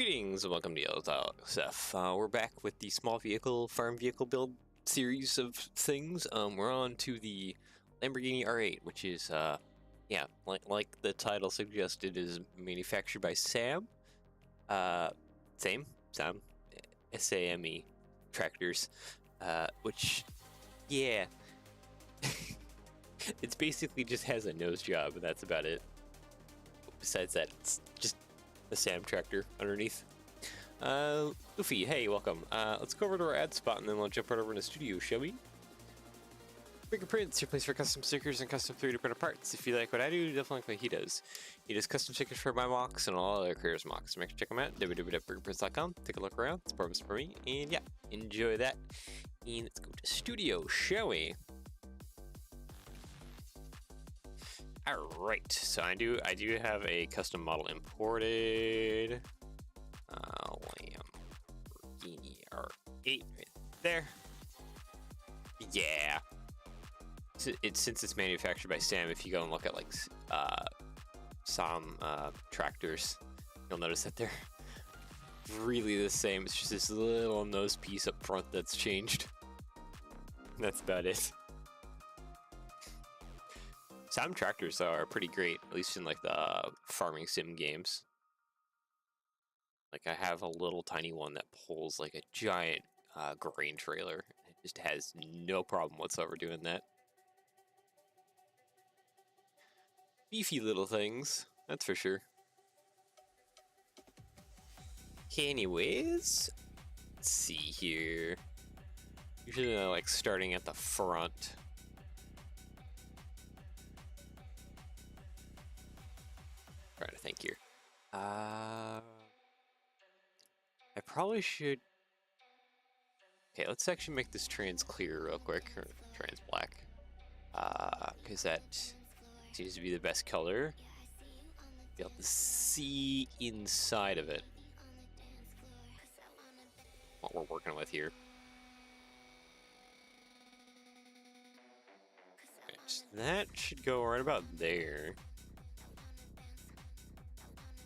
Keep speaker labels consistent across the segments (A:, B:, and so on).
A: Greetings and welcome to Yellow Tile SF. We're back with the small vehicle, farm vehicle build series of things. We're on to the Lamborghini R8, which is, yeah, like the title suggested, is manufactured by Sam. Sam, S-A-M-E Tractors, which, yeah, it's basically just has a nose job, and that's about it. Besides that, it's just the Sam tractor underneath. Luffy, hey, welcome. Let's go over to our ad spot and then we'll jump right over in the studio, shall we? Bigger Prints, your place for custom stickers and custom 3D printed parts. If you like what I do, definitely like what he does. He does custom stickers for my mocks and all other creators' mocks. Make sure to check them out, www.biggerprints.com. Take a look around, it's purpose for me, and yeah, enjoy that. And let's go to studio, shall we? Alright, so I do have a custom model imported. Lamborghini R8 right there. Yeah. Since it's manufactured by Sam, if you go and look at like some tractors, you'll notice that they're really the same. It's just this little nose piece up front that's changed. That's about it. Some tractors are pretty great, at least in like the farming sim games. Like I have a little tiny one that pulls like a giant grain trailer. It just has no problem whatsoever doing that. Beefy little things, that's for sure. Anyways, let's see here. Usually like starting at the front. Trying to think here. I probably should. Okay, let's actually make this trans clear real quick, or trans black, because that seems to be the best color. Be able to see inside of it what we're working with here. Okay, so that should go right about there.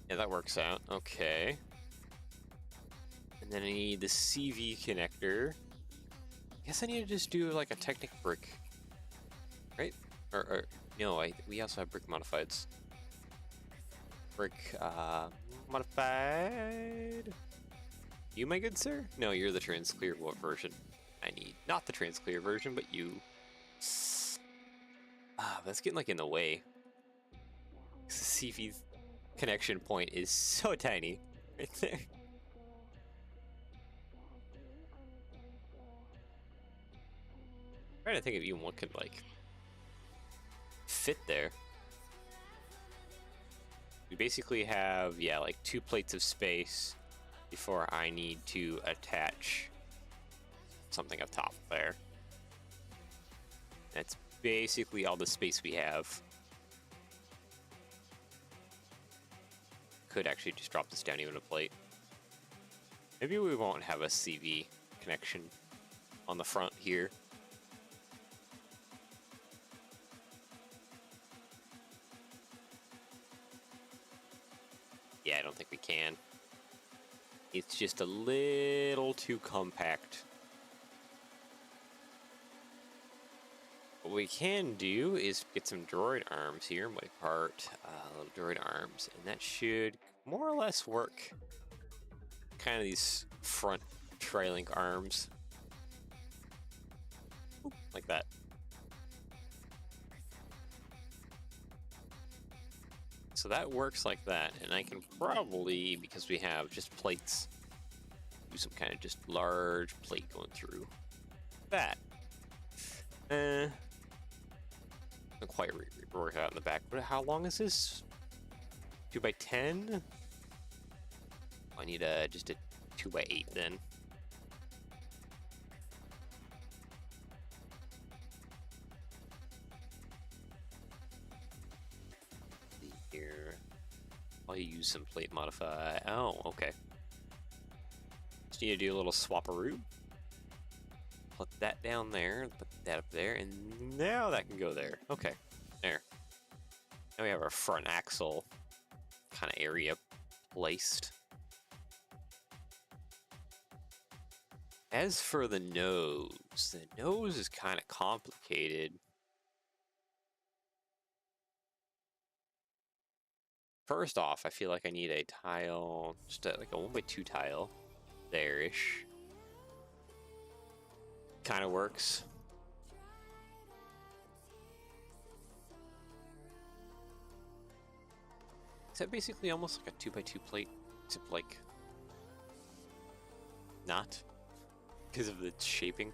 A: Yeah, that works out. Okay. And then I need the CV connector. I guess I need to just do like a Technic brick, right? Or no, we also have brick modifieds. Brick modified. You, my good sir? No, you're the transclear version. I need not the transclear version, but you. That's getting like in the way. The CV connection point is so tiny right there. I'm trying to think of even what could like fit there. We basically have, yeah, like 2 plates of space before I need to attach something up top there. That's basically all the space we have. Could actually just drop this down even a plate. Maybe we won't have a CV connection on the front here. Yeah, I don't think we can. It's just a little too compact. What we can do is get some droid arms here, my part, little droid arms, and that should more or less work. Kind of these front trailing arms. Oop, like that. So that works like that, and I can probably, because we have just plates, do some kind of just large plate going through that. Don't quite work out in the back, but how long is this? 2x10? I need just a 2x8 then. Here, I'll use some plate modify. Oh, okay. Just need to do a little swap-a-roo. Put that down there, put that up there, and now that can go there. Okay, there. Now we have our front axle kind of area placed. As for the nose is kind of complicated. First off, I feel like I need a tile, just like a 1x2 tile, there-ish. Kind of works. Is that basically almost like a 2x2 plate, except like not because of the shaping?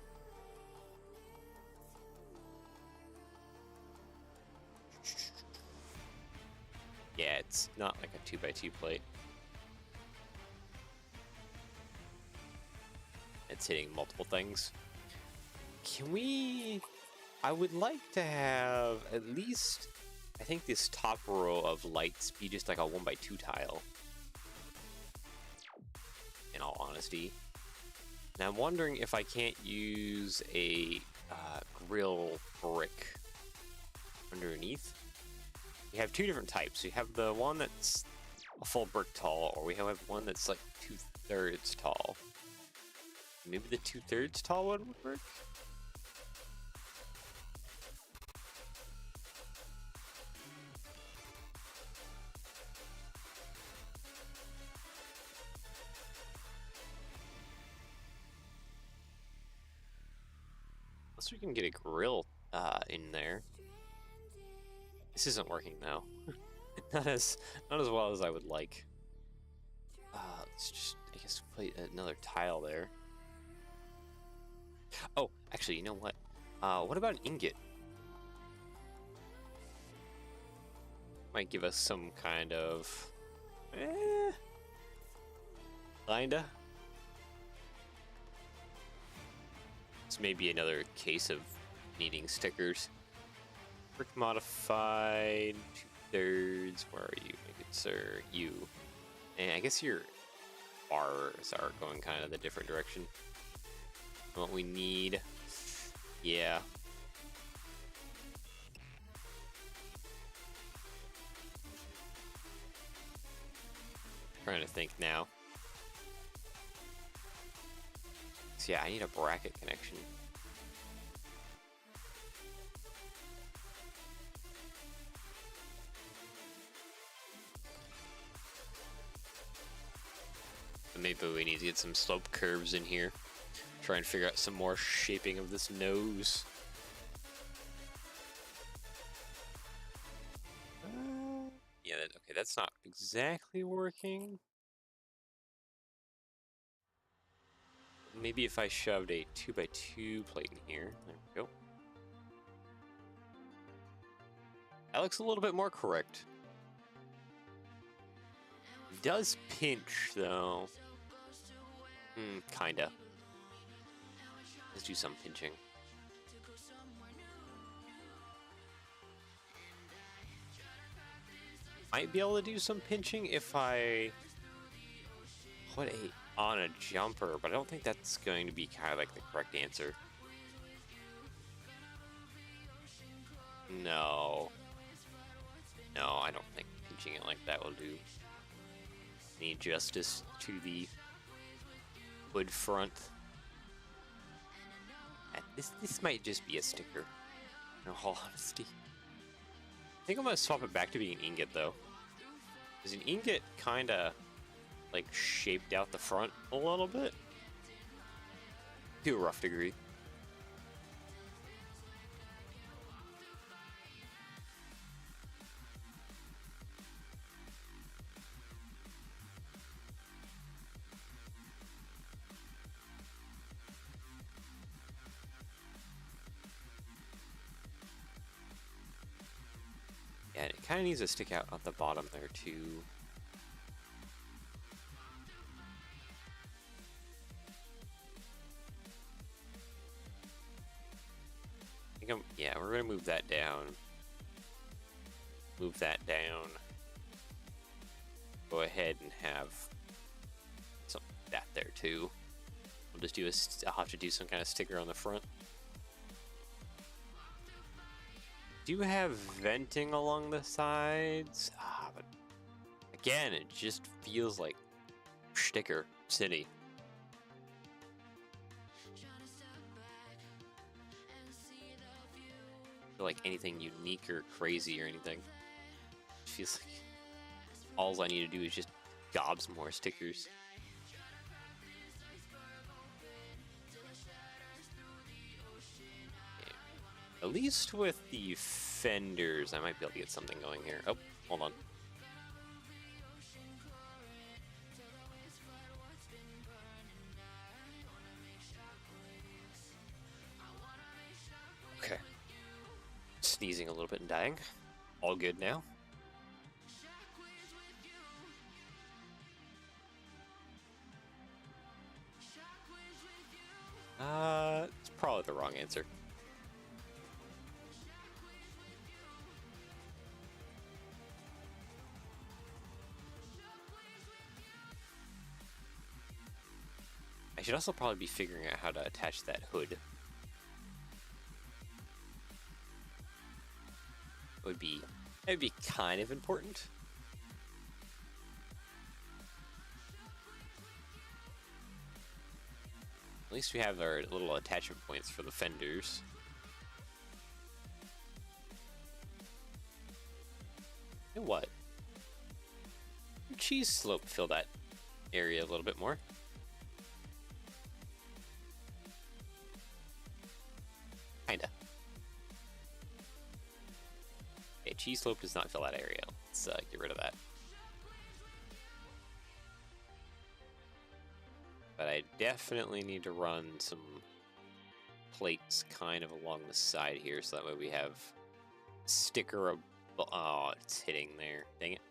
A: Yeah, it's not like a 2x2 plate. It's hitting multiple things. Can we... I would like to have at least, I think, this top row of lights be just like a 1x2 tile. In all honesty. And I'm wondering if I can't use a grill brick underneath. We have two different types. We have the one that's a full brick tall, or we have one that's like 2/3 tall. Maybe the 2/3 tall one would work? Unless we can get a grill in there. This isn't working now. not as well as I would like. Let's just, I guess, play another tile there. Oh, actually, you know what? What about an ingot? Might give us some kind of... kinda. It's maybe another case of needing stickers. Brick modified, 2/3. Where are you, my good sir? You. And I guess your bars are going kind of the different direction. What we need. Yeah. Trying to think now. So yeah, I need a bracket connection. Maybe we need to get some slope curves in here. Try and figure out some more shaping of this nose. Yeah, okay, that's not exactly working. Maybe if I shoved a 2x2 plate in here. There we go. That looks a little bit more correct. It does pinch, though. Kinda. Let's do some pinching. Might be able to do some pinching if I put on a jumper, but I don't think that's going to be kind of like the correct answer. No. No, I don't think pinching it like that will do any justice to the wood front. This might just be a sticker, in all honesty. I think I'm gonna swap it back to being an ingot, though. Because an ingot kinda, like, shaped out the front a little bit. To a rough degree. Yeah, it kind of needs to stick out at the bottom there, too. Yeah, we're gonna move that down. Move that down. Go ahead and have some that there too. We'll just do I'll have to do some kind of sticker on the front. Do you have venting along the sides? But again, it just feels like sticker city. feel like anything unique or crazy or anything. It feels like all I need to do is just gobs more stickers. Okay. At least with the fenders, I might be able to get something going here. Oh, hold on. Okay. Sneezing a little bit and dying. All good now. It's probably the wrong answer. I should also probably be figuring out how to attach that hood. It would be kind of important. At least we have our little attachment points for the fenders. And what? Cheese slope fill that area a little bit more. Kinda. Okay, cheese slope does not fill that area. Let's get rid of that. But I definitely need to run some plates kind of along the side here, so that way we have sticker. Oh, it's hitting there. Dang it.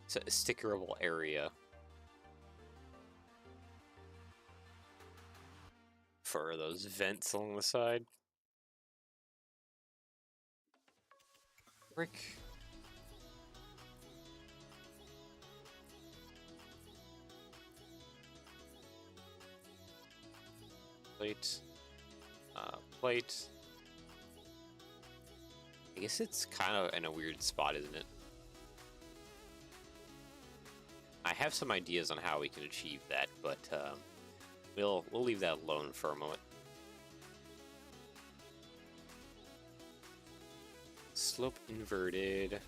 A: It's a stickerable area for those vents along the side. Brick. Plate. Plate. I guess it's kind of in a weird spot, isn't it? I have some ideas on how we can achieve that, but we'll leave that alone for a moment. Slope inverted.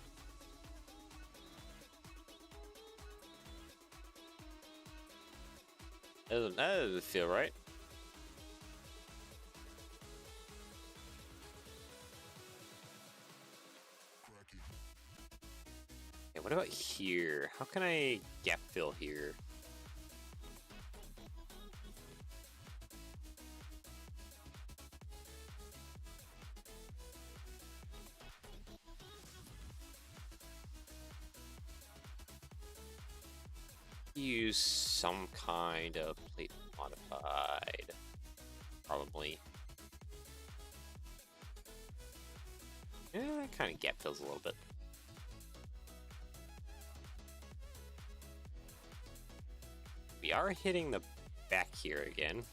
A: That doesn't feel right. Okay, what about here? How can I gap fill here? Use some kind of plate modified, probably. Yeah, that kind of gap fills a little bit. We are hitting the back here again.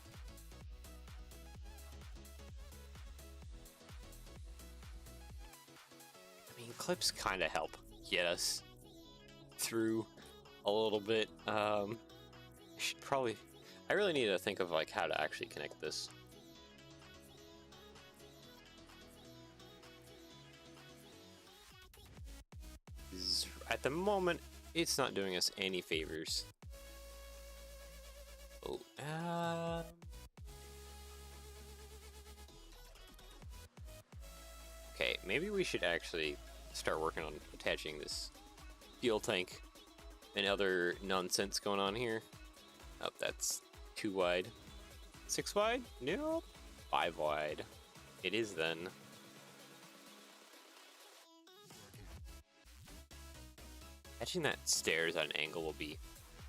A: I mean, clips kind of help get us through a little bit. I should probably... I really need to think of like how to actually connect this. At the moment, it's not doing us any favors. Oh, okay, maybe we should actually start working on attaching this fuel tank and other nonsense going on here. Oh, that's 2 wide. 6 wide? No. 5 wide. It is then. Attaching that stairs at an angle will be...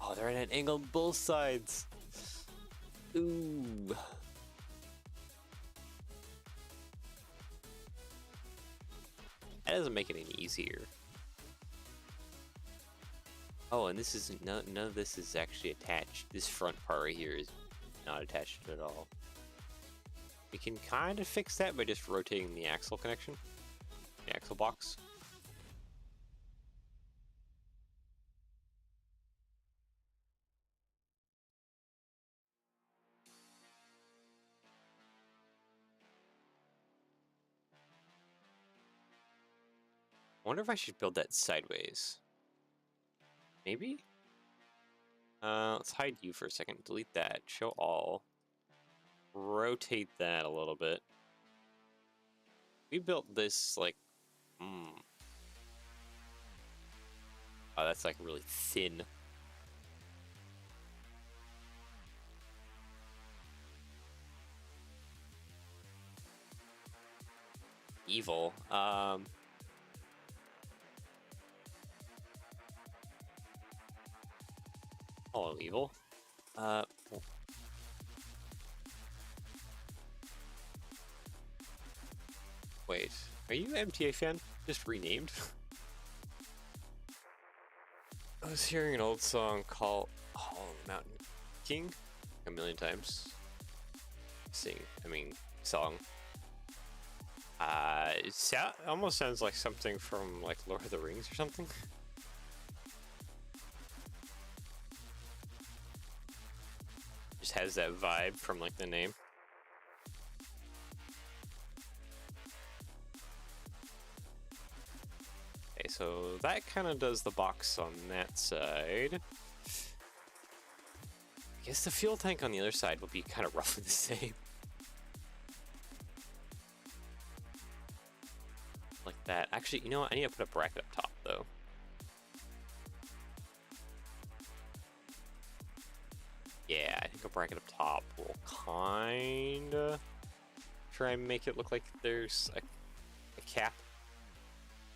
A: Oh, they're at an angle on both sides. Ooh. That doesn't make it any easier. Oh, and this is none of this is actually attached. This front part right here is not attached at all. We can kind of fix that by just rotating the axle connection, the axle box. wonder if I should build that sideways. Maybe? Let's hide you for a second. Delete that. Show all. Rotate that a little bit. We built this, like... Oh, that's, like, really thin. Evil. Hello, evil. Wait, are you MTA fan? Just renamed? I was hearing an old song called Mountain King a million times. Song. It almost sounds like something from like Lord of the Rings or something. Just has that vibe from like the name. Okay, so that kind of does the box on that side. I guess the fuel tank on the other side will be kind of roughly the same. Like that. Actually, you know what? I need to put a bracket up top, though. Yeah, I think a bracket up top will kinda try and make it look like there's a cap.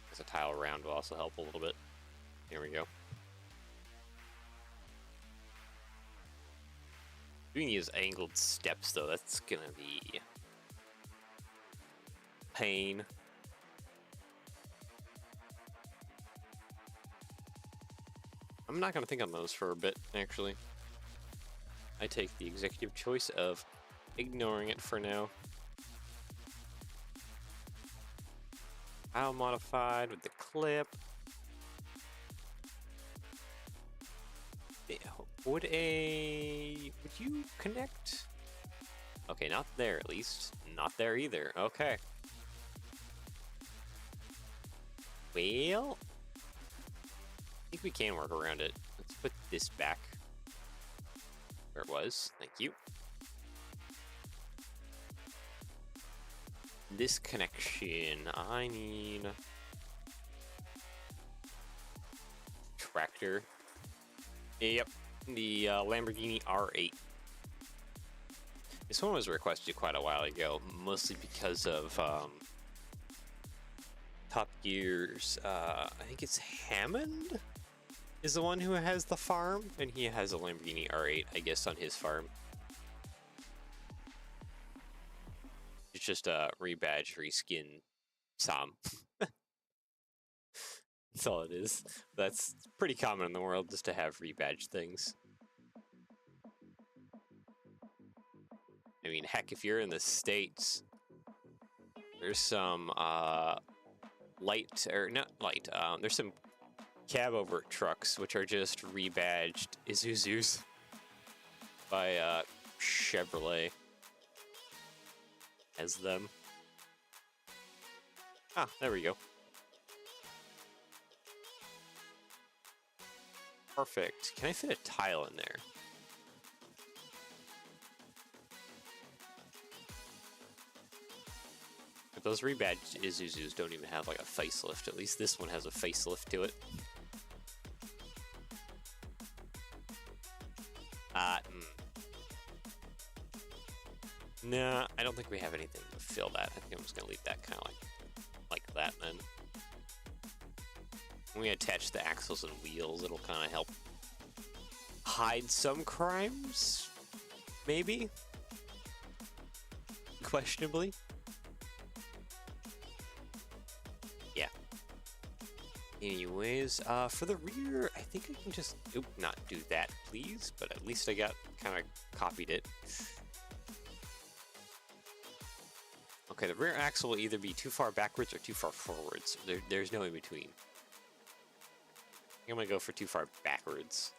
A: Because a tile around will also help a little bit. Here we go. Doing these angled steps, though, that's gonna be pain. I'm not gonna think on those for a bit, actually. I take the executive choice of ignoring it for now. How modified with the clip. Yeah, would you connect? Okay, not there at least. Not there either. Okay. Well, I think we can work around it. Let's put this back where it was. Thank you. This connection, I need tractor. Yep, the Lamborghini R8. This one was requested quite a while ago, mostly because of Top Gear's, I think it's Hammond is the one who has the farm, and he has a Lamborghini R8, I guess, on his farm. It's just a rebadge, reskin Sam. That's all it is. That's pretty common in the world, just to have rebadge things. I mean, heck, if you're in the States, there's some there's some cab over trucks which are just rebadged Isuzus by Chevrolet as them. Ah, there we go. Perfect. Can I fit a tile in there? But those rebadged Isuzus don't even have like a facelift. At least this one has a facelift to it. Nah, I don't think we have anything to fill that. I think I'm just gonna leave that kind of like that then. When we attach the axles and wheels, it'll kind of help hide some crimes, maybe? Questionably. Yeah. Anyways, for the rear, I think I can just, not do that, please, but at least I got, kind of copied it. Okay, the rear axle will either be too far backwards or too far forwards. There's no in between. I think I'm gonna go for too far backwards.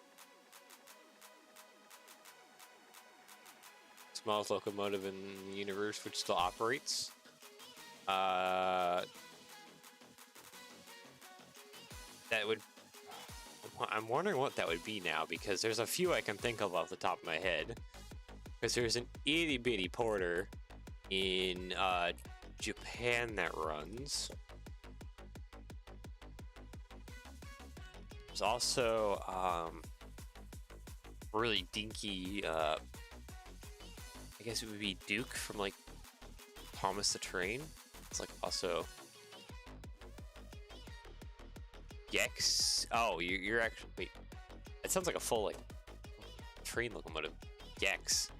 A: Smallest locomotive in the universe, which still operates. that would... I'm wondering what that would be now, because there's a few I can think of off the top of my head. Because there's an itty bitty porter in Japan that runs. There's also really dinky, I guess it would be Duke from like Thomas the Train. It's like also Gex. Oh, you're actually, wait, it sounds like a full like train locomotive. Gex.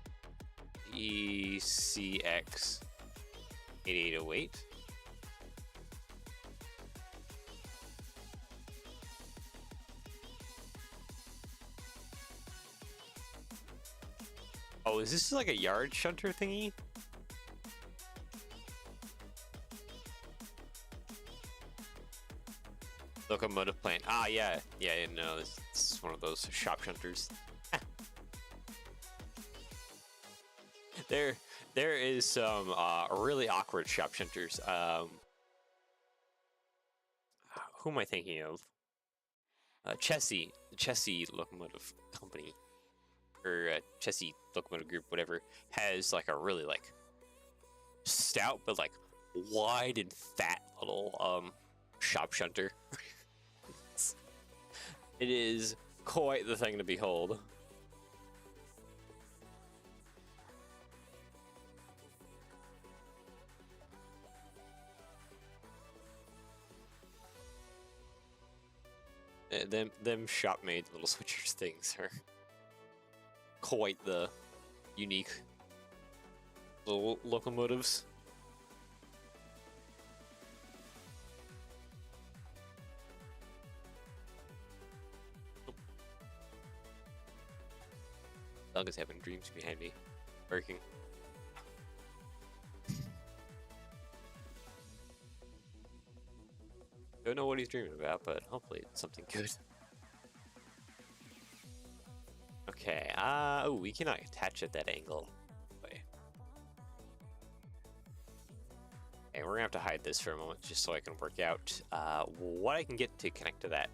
A: ECX 8808. Oh, is this like a yard shunter thingy? Locomotive plant. Ah, yeah. Yeah, no, this is one of those shop shunters. There is some really awkward shop shunters. Who am I thinking of? Chessie, the Chessie Locomotive Company, or Chessie Locomotive Group, whatever, has like a really like stout but like wide and fat little shop shunter. It is quite the thing to behold. Them shop-made little switchers things are quite the unique little locomotives. Dog is having dreams behind me, barking. Don't know what he's dreaming about, but hopefully it's something good. Okay, oh, we cannot attach at that angle. Wait. Okay, we're gonna have to hide this for a moment just so I can work out what I can get to connect to that.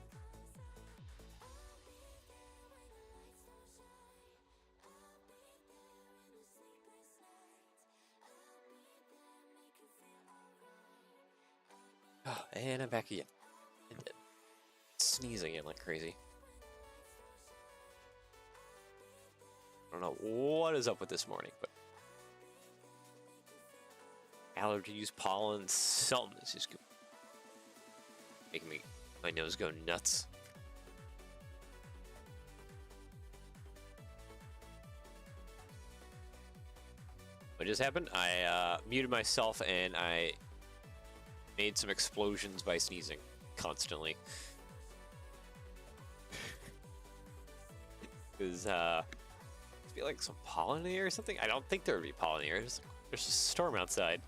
A: Oh, and I'm back again. And sneezing again like crazy. I don't know what is up with this morning, but allergies, pollen, something is just making my nose go nuts. What just happened? I muted myself and I made some explosions by sneezing constantly. Because I feel like some pollen in the air or something. I don't think there would be pollen in the air. There's a storm outside. I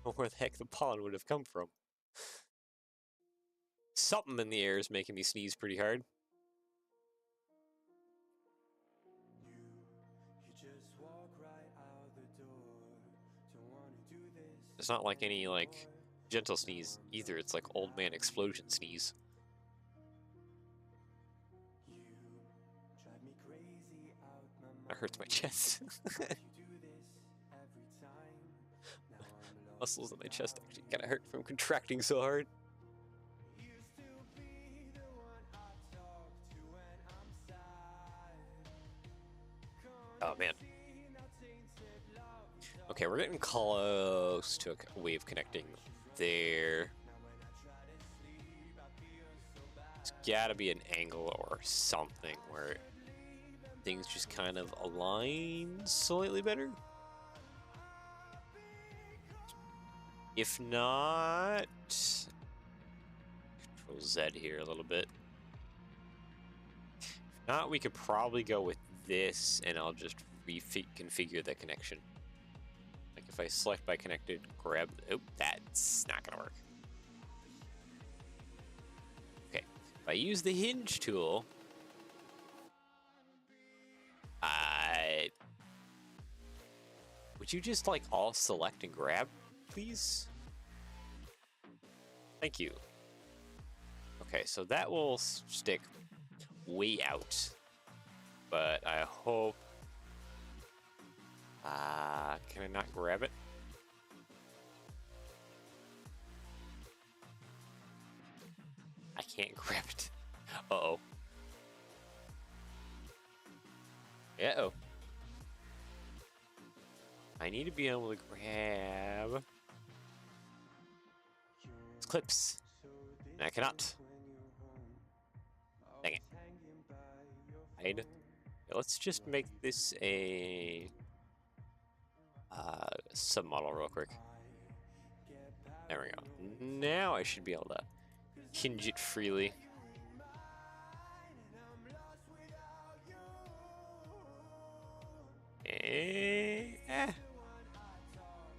A: don't know where the heck the pollen would have come from. Something in the air is making me sneeze pretty hard. It's not like any like gentle sneeze either. It's like old man explosion sneeze. That hurts my chest. Muscles in my chest actually kind of hurt from contracting so hard. Oh man. Okay, we're getting close to a wave connecting there. There's gotta be an angle or something where things just kind of align slightly better. If not, Control Z here a little bit. If not, we could probably go with this and I'll just reconfigure the connection. Like if I select by connected, grab, oh, that's not gonna work. Okay, if I use the hinge tool, would you just like all select and grab, please? Thank you. Okay, so that will stick way out. But I hope... can I not grab it? I can't grab it. Uh-oh. Uh-oh. I need to be able to grab clips. And I cannot. Dang it. Hide. Okay, let's just make this a submodel real quick. There we go. Now I should be able to hinge it freely.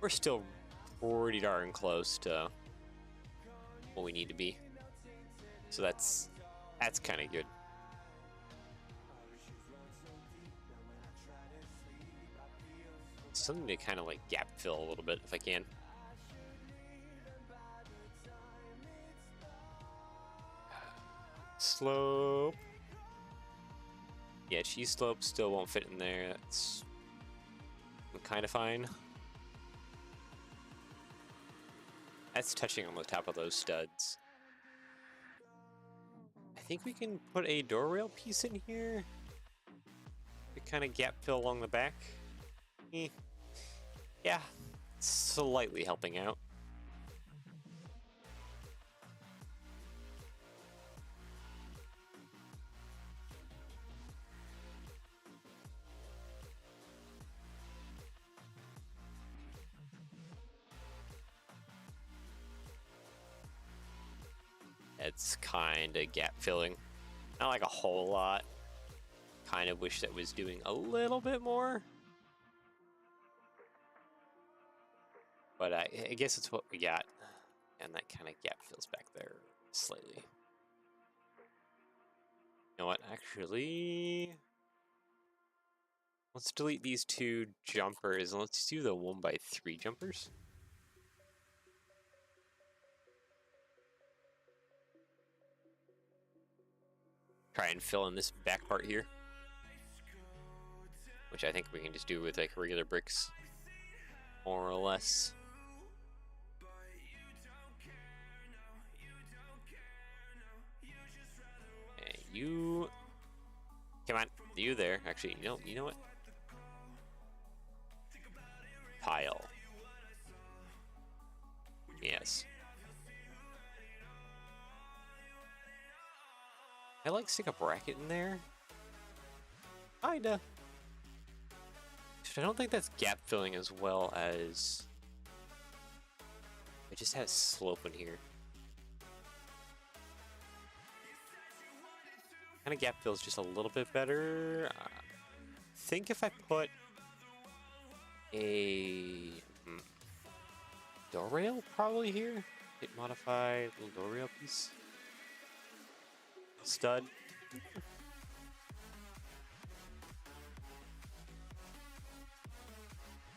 A: We're still pretty darn close to what we need to be. So that's kind of good. Something to kind of like gap fill a little bit if I can. Slope. Yeah, cheese slope still won't fit in there. That's kind of fine. That's touching on the top of those studs. I think we can put a door rail piece in here to kind of gap fill along the back. Yeah, slightly helping out. It's kind of gap filling. Not like a whole lot. Kind of wish that was doing a little bit more. But I guess it's what we got. And that kind of gap fills back there slightly. You know what? Actually, let's delete these two jumpers and let's do the 1x3 jumpers. Try and fill in this back part here, which I think we can just do with like regular bricks, more or less. And you, come on, you there? Actually, you know what? Pile. Yes. I like stick a bracket in there. Kinda. I don't think that's gap filling as well as it just has slope in here. Kind of gap fills just a little bit better. I think if I put a door rail probably here, hit modify little door rail piece. Stud.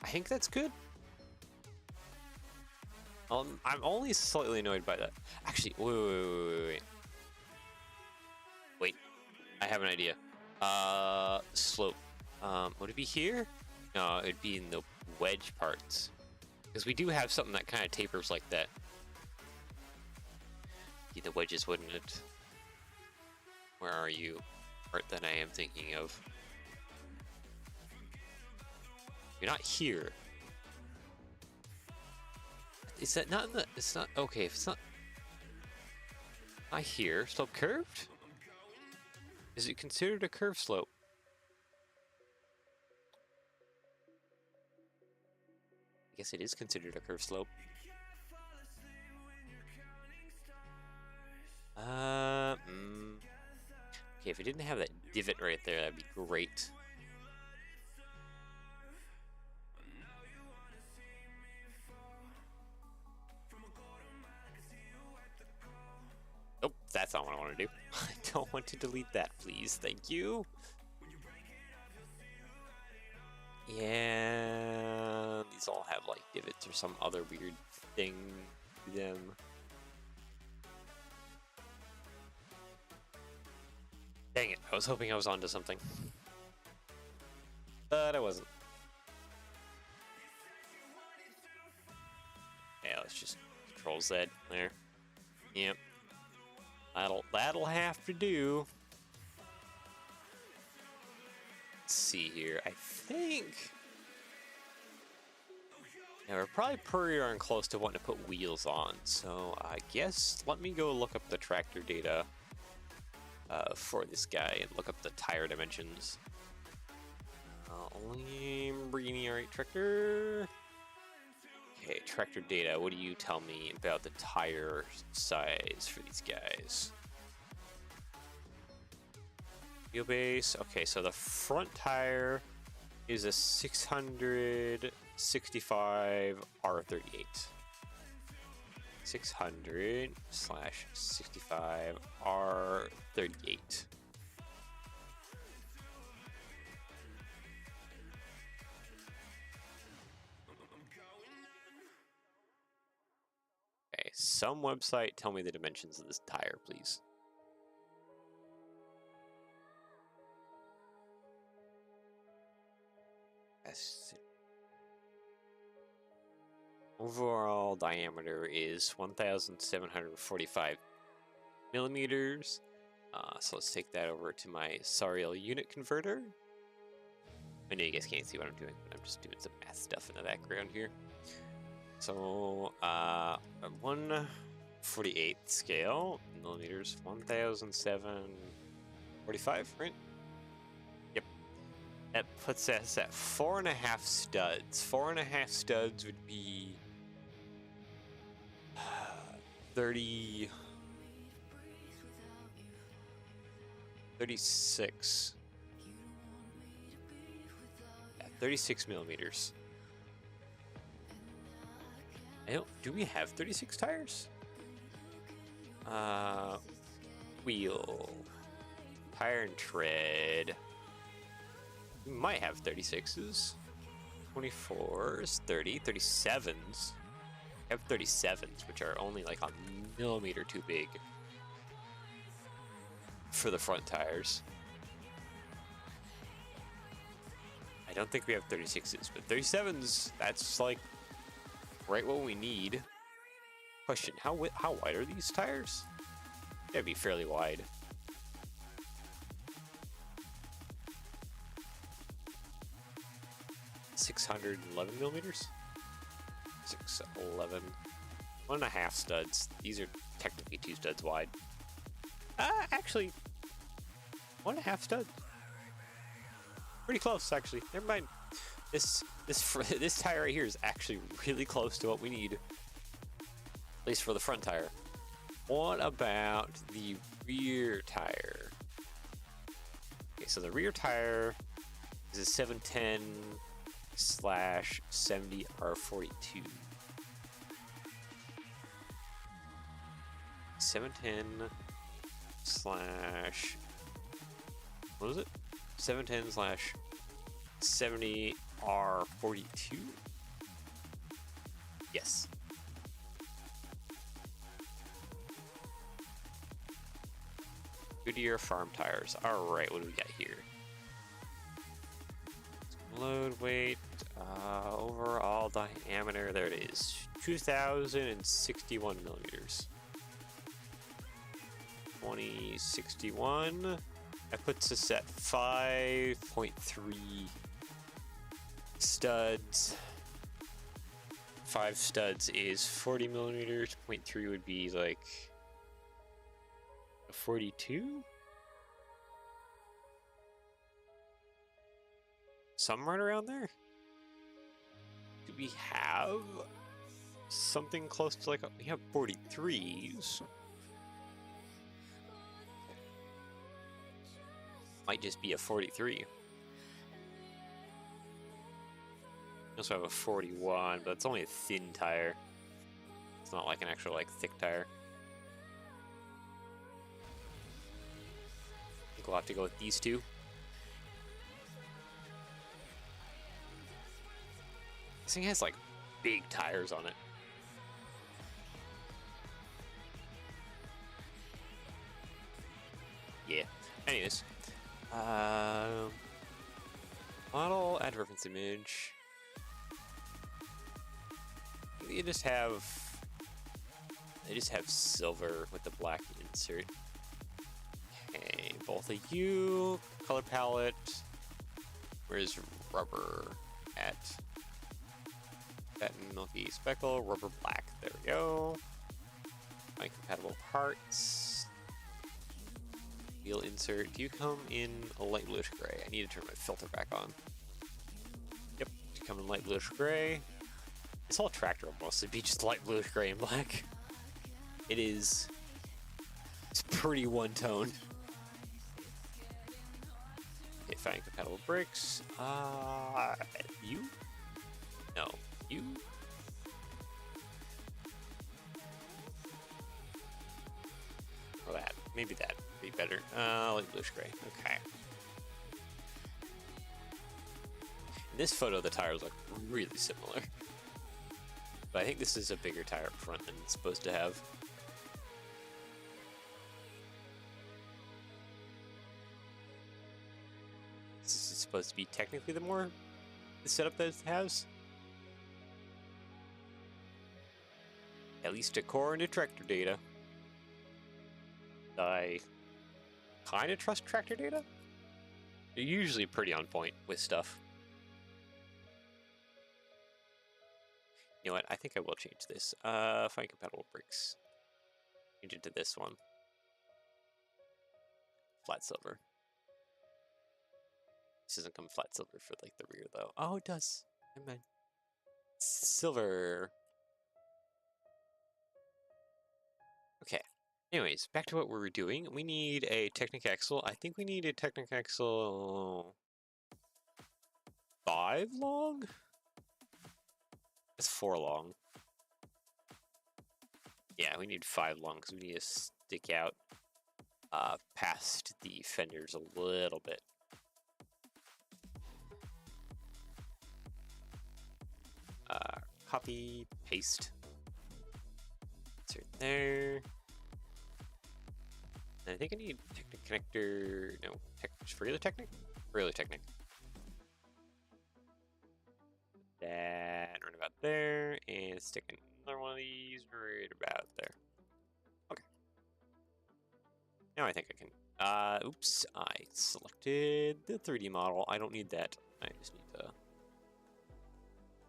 A: I think that's good. I'm only slightly annoyed by that. Actually, wait. Wait, I have an idea. Slope. Would it be here? No, it'd be in the wedge parts. Because we do have something that kind of tapers like that. Be the wedges, wouldn't it? Where are you? Part that I am thinking of. You're not here. Is that not in the... It's not... Okay, if it's not... Not here. Slope curved? Is it considered a curved slope? I guess it is considered a curved slope. Okay, if it didn't have that divot right there, that'd be great. Nope, that's not what I want to do. I don't want to delete that, please. Thank you. Yeah, these all have like divots or some other weird thing to them. I was hoping I was onto something, but I wasn't. Yeah, let's just Control Z there. Yep. That'll have to do. Let's see here. I think. Yeah, we're probably pretty darn close to wanting to put wheels on. So I guess let me go look up the tractor data for this guy and look up the tire dimensions. Lamborghini R8 tractor. Okay, tractor data. What do you tell me about the tire size for these guys? Wheelbase. Okay, so the front tire is a 665 R38. 600/65 R38. Okay, some website tell me the dimensions of this tire, please. Overall diameter is 1,745 millimeters. So let's take that over to my Sariel unit converter. I know you guys can't see what I'm doing, but I'm just doing some math stuff in the background here. So, 1/48 scale millimeters, 1,745, right? Yep. That puts us at 4.5 studs. 4.5 studs would be 36. Yeah, 36 millimeters. Do we have 36 tires? Wheel. Tire and tread. We might have 36s. 24s, 30, 37s. I have 37s, which are only like a millimeter too big for the front tires. I don't think we have 36s, but 37s, that's like right what we need. Question, how wide are these tires? They'd be fairly wide. $611 millimeters? 611. 1.5 studs. These are technically 2 studs wide. Actually, 1.5 studs. Pretty close, actually. Never mind. This tire right here is actually really close to what we need. At least for the front tire. What about the rear tire? Okay, so the rear tire is a 710/70 R42. 710 slash, what is it? 710/70 R42. Yes. Goodyear farm tires. All right, what do we got here? Load weight, overall diameter. There it is. 2,061 millimeters. 2061. That puts us at 5.3 studs. 5 studs is 40 millimeters. 0.3 would be like a 42? Some right around there? Do we have something close to like we have 43s? Might just be a 43. We also have a 41, but it's only a thin tire. It's not like an actual like thick tire. I think we'll have to go with these two. This thing has like big tires on it. Yeah. Anyways, Model, add reference image. They just have silver with the black insert. Okay, both of you. Color palette. Where's rubber at? Satin, milky speckle, rubber black. There we go. My compatible parts. Wheel insert. Do you come in a light bluish gray? I need to turn my filter back on. Yep, you come in light bluish gray. This whole tractor will mostly be just light bluish gray and black. It's pretty one-tone. Okay, find compatible bricks. You? No, you? Or that. Maybe that would be better. Light bluish gray. Okay. In this photo, the tires look really similar. But I think this is a bigger tire up front than it's supposed to have. This is supposed to be technically the setup that it has. At least according to tractor data. I kind of trust tractor data. They're usually pretty on point with stuff. You know what? I think I will change this. Find compatible bricks. Change it to this one. Flat silver. This doesn't come flat silver for like the rear though. Oh, it does. Never mind. Silver. Okay. Anyways, back to what we were doing. We need a Technic axle. I think we need a Technic axle 5 long? It's 4 long. Yeah, we need 5 long because we need to stick out past the fenders a little bit. Copy, paste. Insert there. And I think I need Technic connector. No, regular Technic? Regular Technic. That right about there, and stick another one of these right about there. Okay. Now I think I can. Oops, I selected the 3D model. I don't need that. I just need to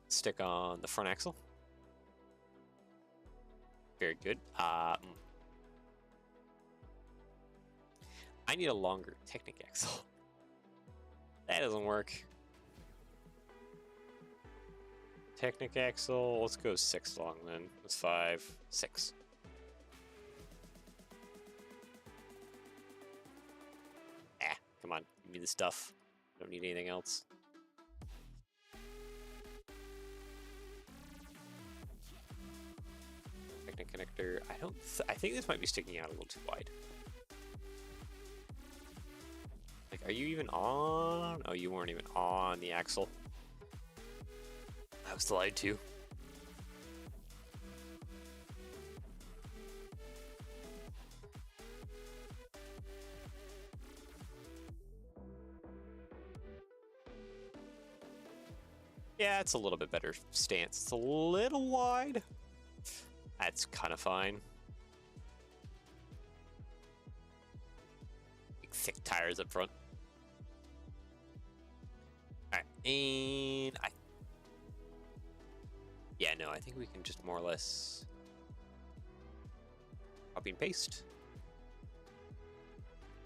A: stick on the front axle. Very good. I need a longer Technic axle. That doesn't work. Technic axle, let's go 6 long then. That's 5, 6. Come on, give me the stuff. Don't need anything else. Technic connector. I think this might be sticking out a little too wide. Like, are you even on? Oh, you weren't even on the axle. I was lied to. Yeah, it's a little bit better stance. It's a little wide. That's kind of fine. Big thick tires up front. Alright, and yeah, no, I think we can just more or less copy and paste.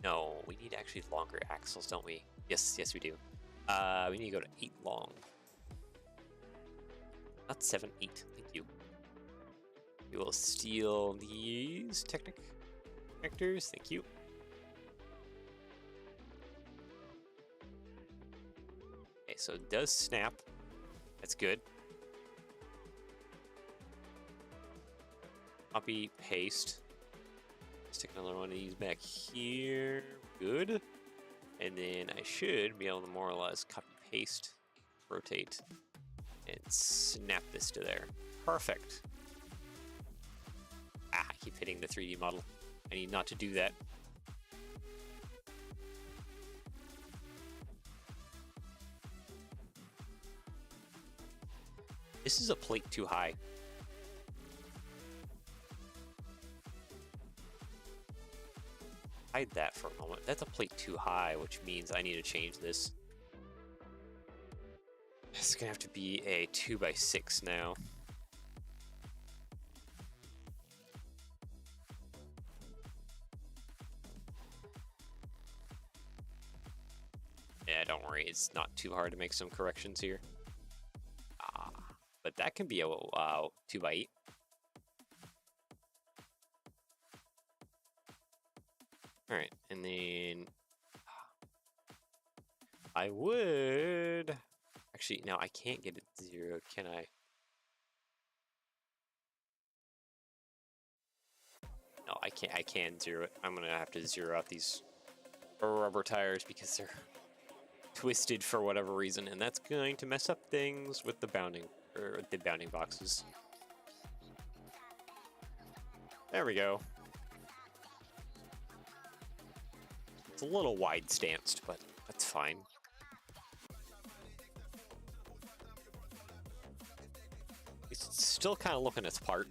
A: No, we need actually longer axles, don't we? Yes, yes, we do. We need to go to 8 long. Not 7, 8. Thank you. We will steal these Technic connectors. Thank you. Okay, so it does snap. That's good. Copy, paste. Stick another one of these back here. Good. And then I should be able to more or less copy, paste, rotate, and snap this to there. Perfect. I keep hitting the 3D model. I need not to do that. This is a plate too high. Hide that for a moment. That's a plate too high, which means I need to change this. It's gonna have to be a 2x6 now. Yeah, don't worry. It's not too hard to make some corrections here. But that can be a 2x8. All right, and then I would actually, no, I can't get it to 0, can I? No, I can't. I can 0 it. I'm gonna have to 0 out these rubber tires because they're twisted for whatever reason, and that's going to mess up things with the bounding boxes. There we go. It's a little wide-stanced, but that's fine. It's still kind of looking its part.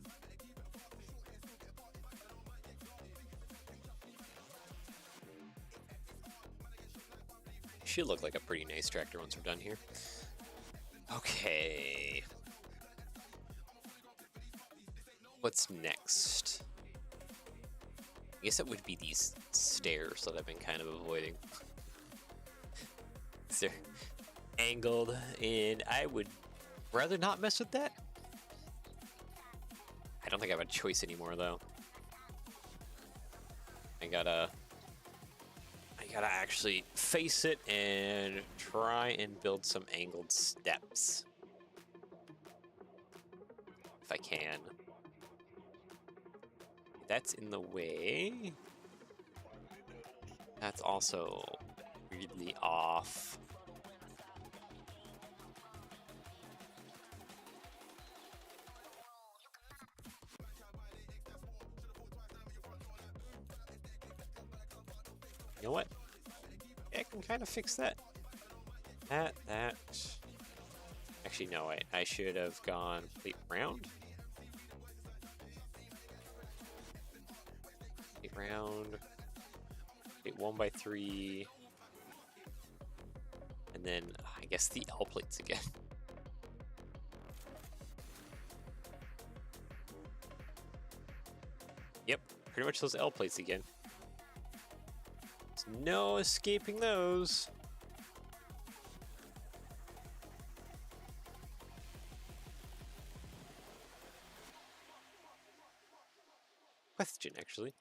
A: Should look like a pretty nice tractor once we're done here. Okay. What's next? I guess it would be these stairs that I've been kind of avoiding. They're angled, and I would rather not mess with that. I don't think I have a choice anymore, though. I gotta actually face it and try and build some angled steps. If I can. That's in the way. That's also weirdly off. You know what? I can kind of fix that. That. Actually, no, I should have gone plate round. Plate round. Plate 1x3. And then, I guess the L plates again. Yep, pretty much those L plates again. There's no escaping those. Question, actually.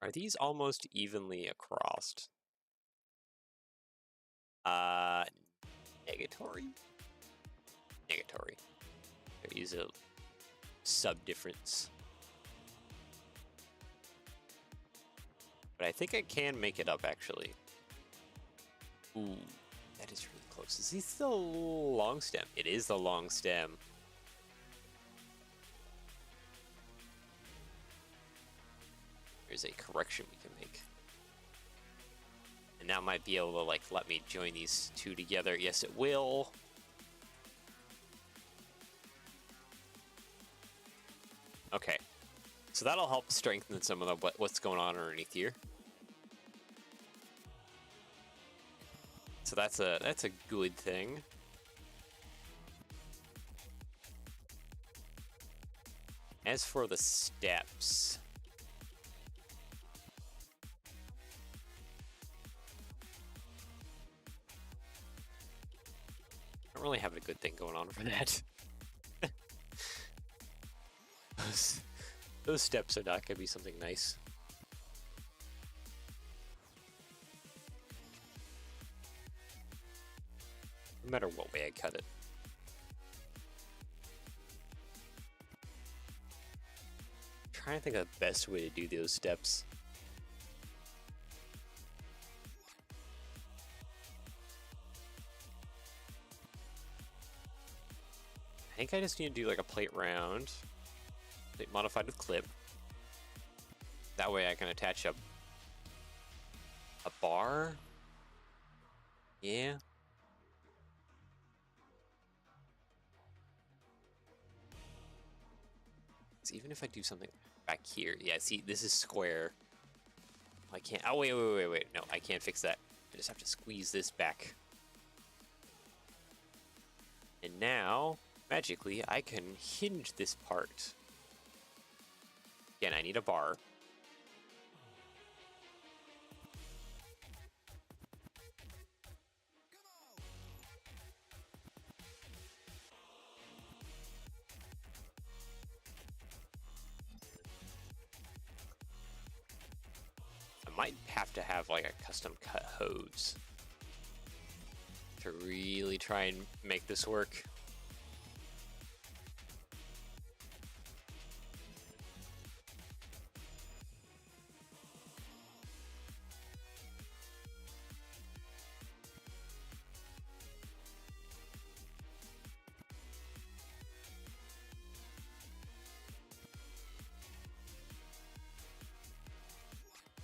A: Are these almost evenly across? Negatory? Negatory. There is a sub-difference. But I think I can make it up, actually. Ooh, that is really close. Is this the long stem? It is the long stem. There's a correction we can make. And that might be able to, like, let me join these two together. Yes, it will. Okay. So that'll help strengthen some of what's going on underneath here. So that's a good thing. As for the steps, I don't really have a good thing going on for that. Those steps are not gonna be something nice. No matter what way I cut it. I'm trying to think of the best way to do those steps. I think I just need to do like a plate round. Plate modified with clip. That way I can attach a bar. Yeah. Because even if I do something back here, yeah, see, this is square. I can't. Oh, wait. No, I can't fix that. I just have to squeeze this back. And now, magically, I can hinge this part. Again, I need a bar. I might have to have like a custom cut hose to really try and make this work.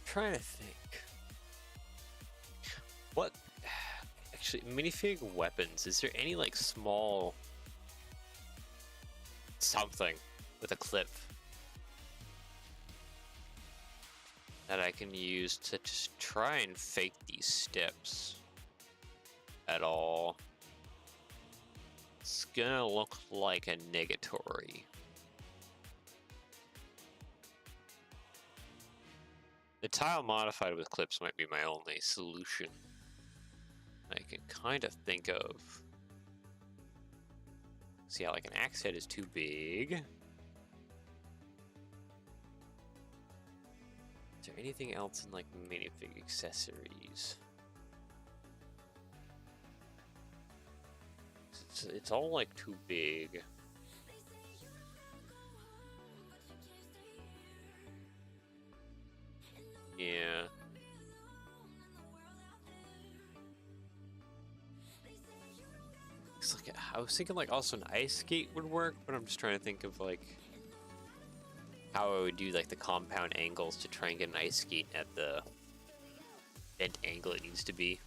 A: Trying to think. What? Actually, minifig weapons. Is there any like small something with a clip that I can use to just try and fake these steps at all? It's gonna look like a negatory. The tile modified with clips might be my only solution I can kind of think of. See how like an axe head is too big. Is there anything else in like minifig accessories? It's all like too big. Yeah. Looks like I was thinking like also an ice skate would work, but I'm just trying to think of like how I would do like the compound angles to try and get an ice skate at the bent angle it needs to be.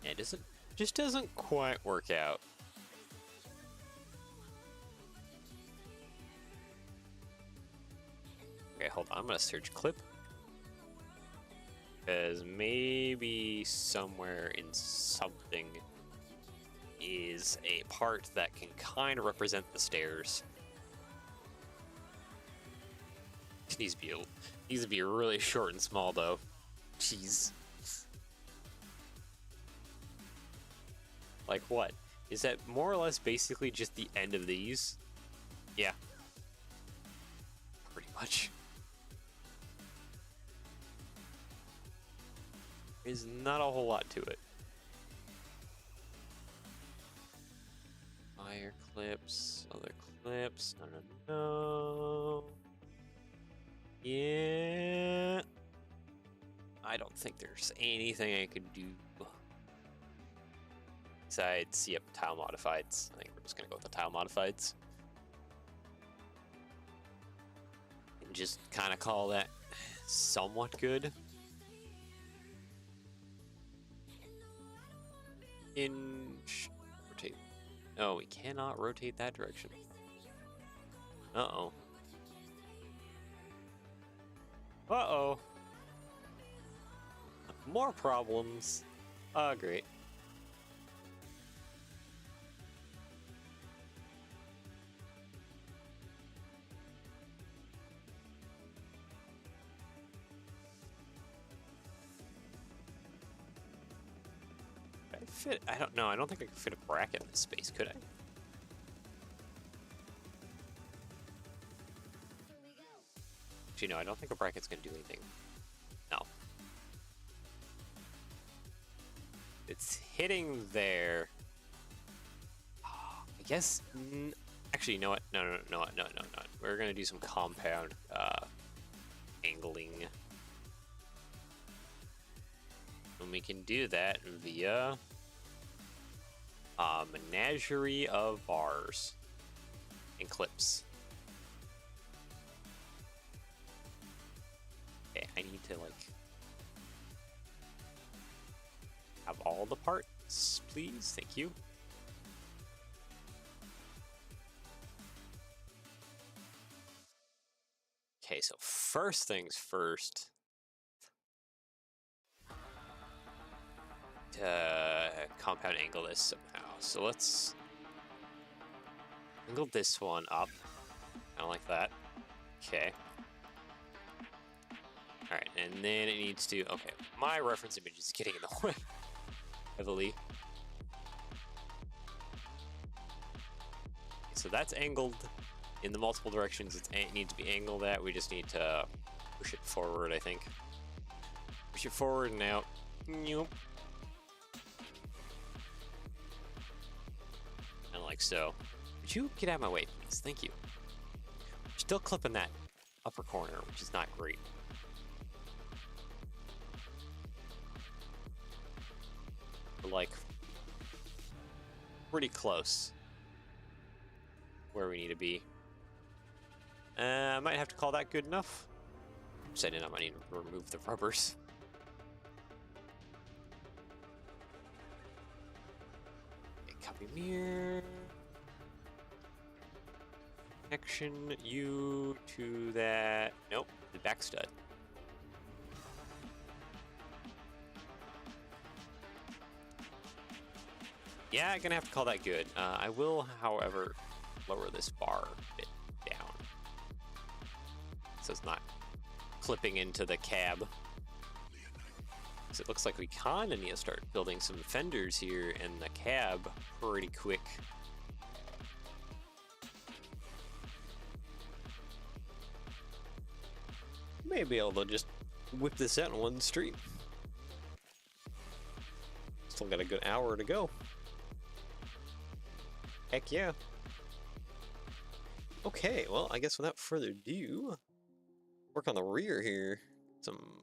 A: Yeah, it just doesn't quite work out. Okay, hold on, I'm gonna search clip. Because maybe somewhere in something is a part that can kind of represent the stairs. It needs to be really short and small though. Jeez. Like what? Is that more or less basically just the end of these? Yeah. Pretty much. There's not a whole lot to it. Fire clips, other clips, no. Yeah. I don't think there's anything I could do besides, yep, tile modifieds. I think we're just gonna go with the tile modifieds. And just kind of call that somewhat good. Rotate. No, we cannot rotate that direction. Uh-oh. Uh-oh. More problems. Oh, great. I don't know. I don't think I could fit a bracket in this space, could I? Actually, no, I don't think a bracket's gonna do anything. No. It's hitting there. I guess. Actually, you know what? No. We're gonna do some compound angling. And we can do that via menagerie of bars and clips. Okay, I need to like have all the parts, please. Thank you. Okay, so first things first. Compound angle this somehow. So let's angle this one up, kind of like that. Okay. All right, and then it needs to. Okay, my reference image is getting in the way heavily. Okay, so that's angled in the multiple directions. It needs to be angled at. We just need to push it forward, I think. Push it forward and out. Nope. And like so. Would you get out of my way, please? Thank you. Still clipping that upper corner, which is not great. We're like pretty close where we need to be. I might have to call that good enough. Said I might need to remove the rubbers. Okay, copy mirror. Connection you to that. Nope, the back stud. Yeah, gonna have to call that good. I will, however, lower this bar a bit down, so it's not clipping into the cab. So it looks like we kinda need to start building some fenders here and the cab pretty quick. May be able to just whip this out in one street. Still got a good hour to go. Heck yeah. Okay, well, I guess without further ado, work on the rear here. Some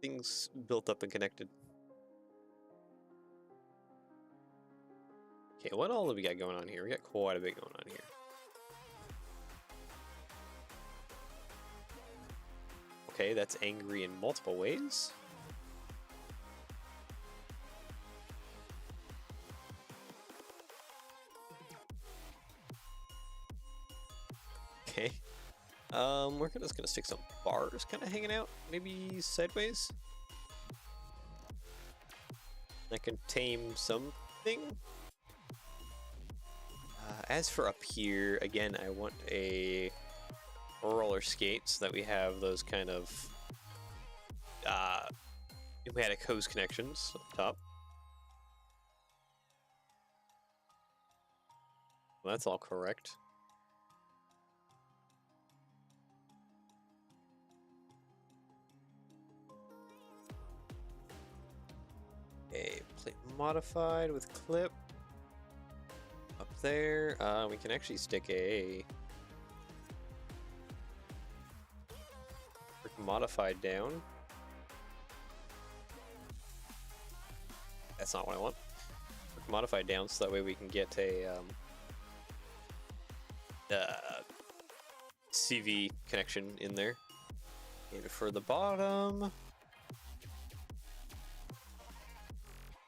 A: things built up and connected. Okay, what all have we got going on here? We got quite a bit going on here. Okay, that's angry in multiple ways. Okay. We're just gonna stick some bars kind of hanging out, maybe sideways. That can tame something. As for up here, again, I want a roller skate so that we have those kind of pneumatic hose connections up top. Well, that's all correct. A plate modified with clip up there. We can actually stick a modified down. That's not what I want. Modified down so that way we can get a CV connection in there. And for the bottom,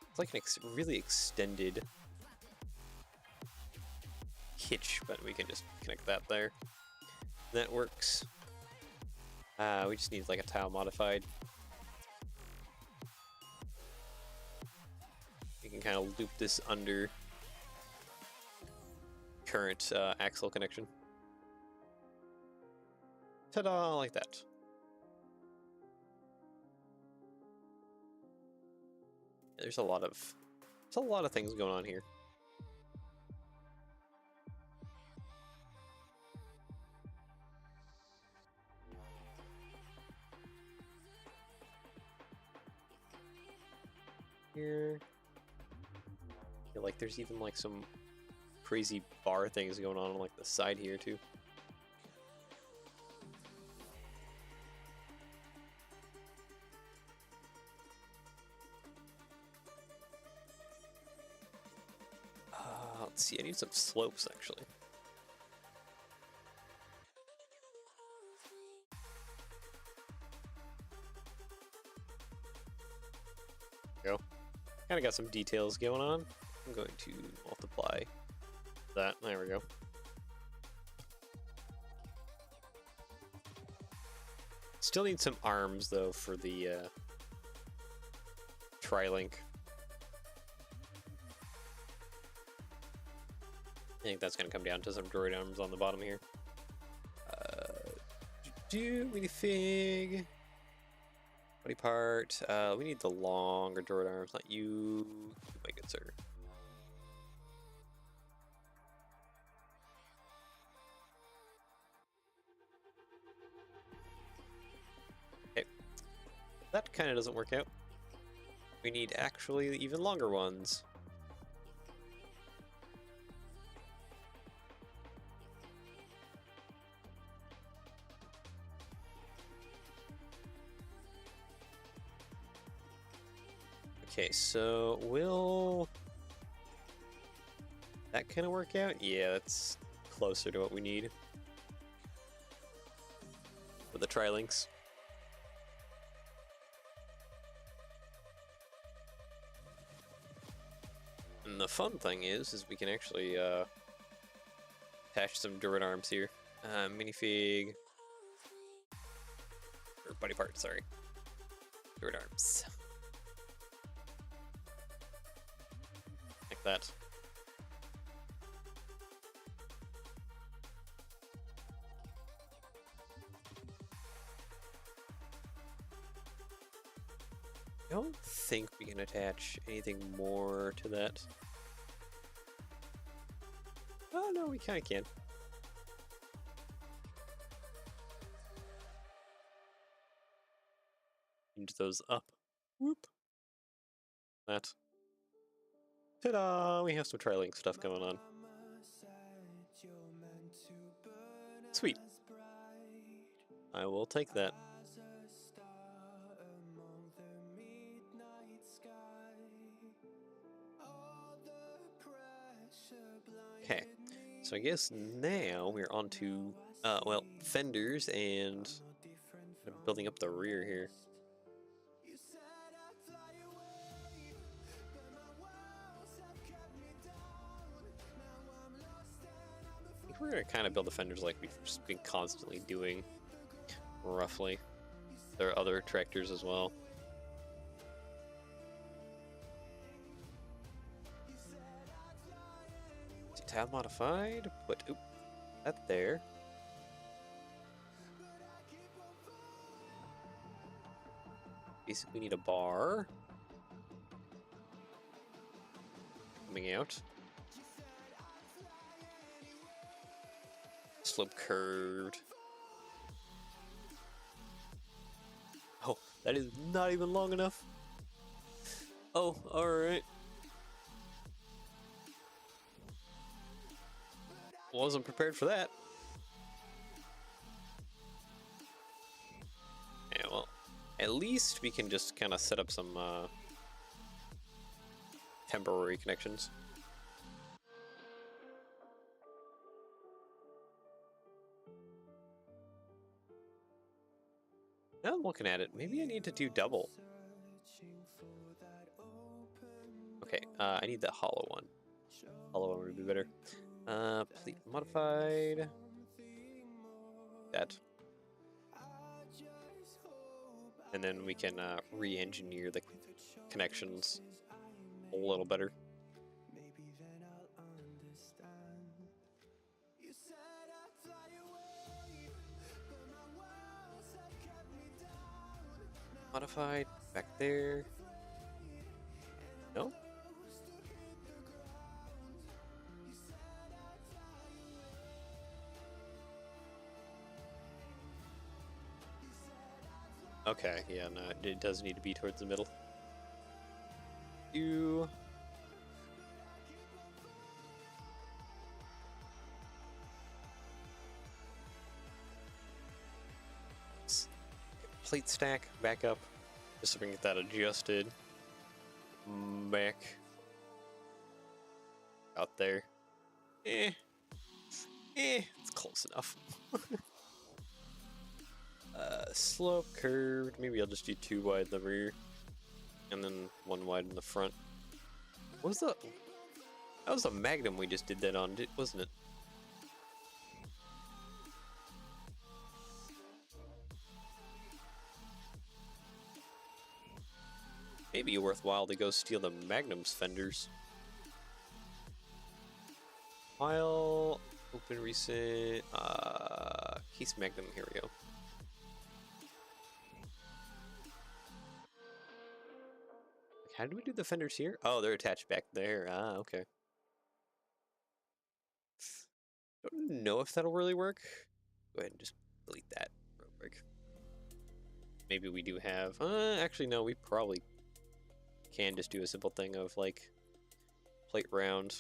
A: it's like an really extended hitch, but we can just connect that there. That works. We just need like a tile modified. You can kind of loop this under current axle connection. Ta-da, like that. There's a lot of things going on here. Here. I feel like there's even like some crazy bar things going on like the side here too. Let's see, I need some slopes actually. kind of got some details going on. I'm going to multiply that. There we go. Still need some arms though for the tri-link. I think that's going to come down to some droid arms on the bottom here. Minifig. Body part. We need the longer droid arms, not you, my good sir. Okay. That kind of doesn't work out. We need actually even longer ones. Okay, so will that kind of work out? Yeah, that's closer to what we need for the tri-links. And the fun thing is we can actually attach some droid arms here. Minifig, or body part, sorry. Droid arms. Like that. I don't think we can attach anything more to that. Oh no, we kind of can. Hinge those up. Whoop. That. Ta-da! We have some tri-link stuff going on. Sweet. I will take that. Okay, so I guess now we're on to, well, fenders and building up the rear here. I think we're going to kind of build the fenders like we've just been constantly doing, roughly. There are other tractors as well. Tab modified, put that there. Basically need a bar coming out. Slope curved. Oh, that is not even long enough. Oh, alright. Wasn't prepared for that. Yeah, well, at least we can just kind of set up some temporary connections. Now I'm looking at it, maybe I need to do double. Okay, I need that hollow one. Hollow one would be better. Pleat modified. That. And then we can re-engineer the connections a little better. Modified, back there. No? Okay, yeah, no, it does need to be towards the middle. Plate stack back up, just so we can get that adjusted. Back out there. It's close enough. Slope curved. Maybe I'll just do 2 wide in the rear, and then 1 wide in the front. What was the... That was a Magnum we just did that on, wasn't it? Maybe worthwhile to go steal the Magnum's fenders. File, open recent, case Magnum, here we go. How do we do the fenders here? Oh, they're attached back there. Ah, okay. Don't know if that'll really work. Go ahead and just delete that real quick. Maybe we do have, actually no, we probably can just do a simple thing of like plate round.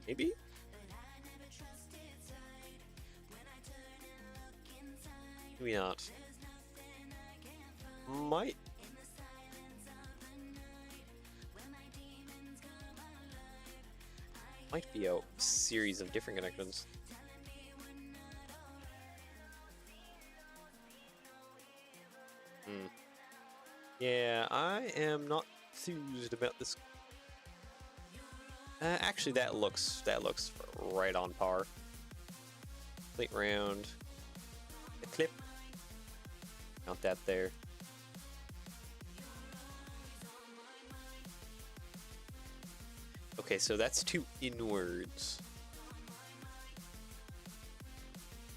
A: Maybe? Maybe not. Might. Might be a series of different connections. Yeah, I am not enthused about this. Actually, that looks right on par. Plate round. The clip. Mount that there. Okay, so that's two inwards.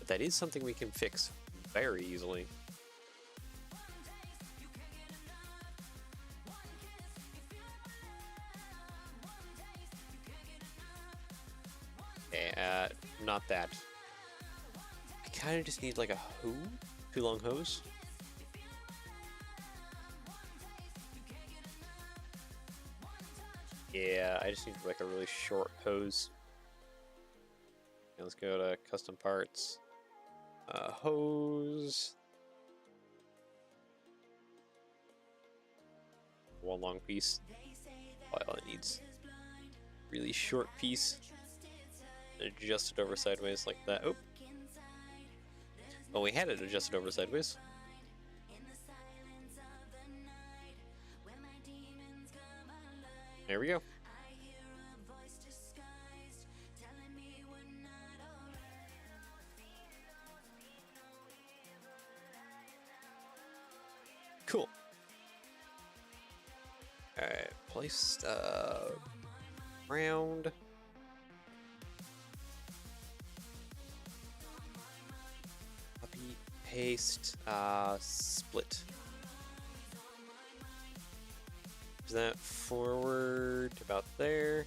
A: But that is something we can fix very easily. Okay, not that. I kind of just need like a hose, too long hose. Yeah, I just need like a really short hose. Okay, let's go to custom parts. Hose. One long piece. All it needs. Really short piece. Adjust it over sideways like that. Oh. Well, we had it adjusted over sideways. There we go. Cool. Alright, place round. Copy, paste, split. Is that forward about there?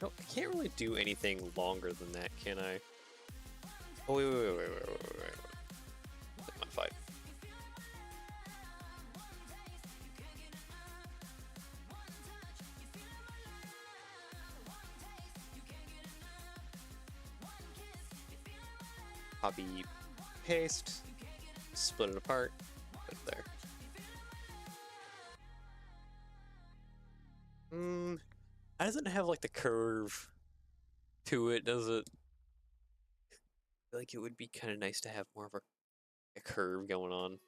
A: No, I can't really do anything longer than that, can I? Oh, wait. Modified. Copy, paste, split it apart, put it there. It doesn't have like the curve to it, does it? I feel like it would be kind of nice to have more of a curve going on.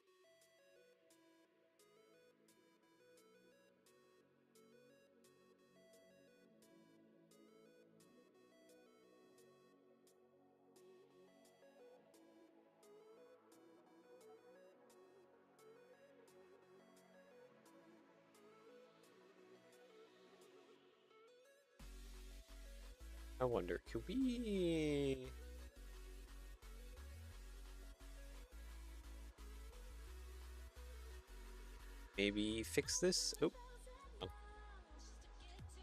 A: I wonder, could we... maybe fix this? Oh.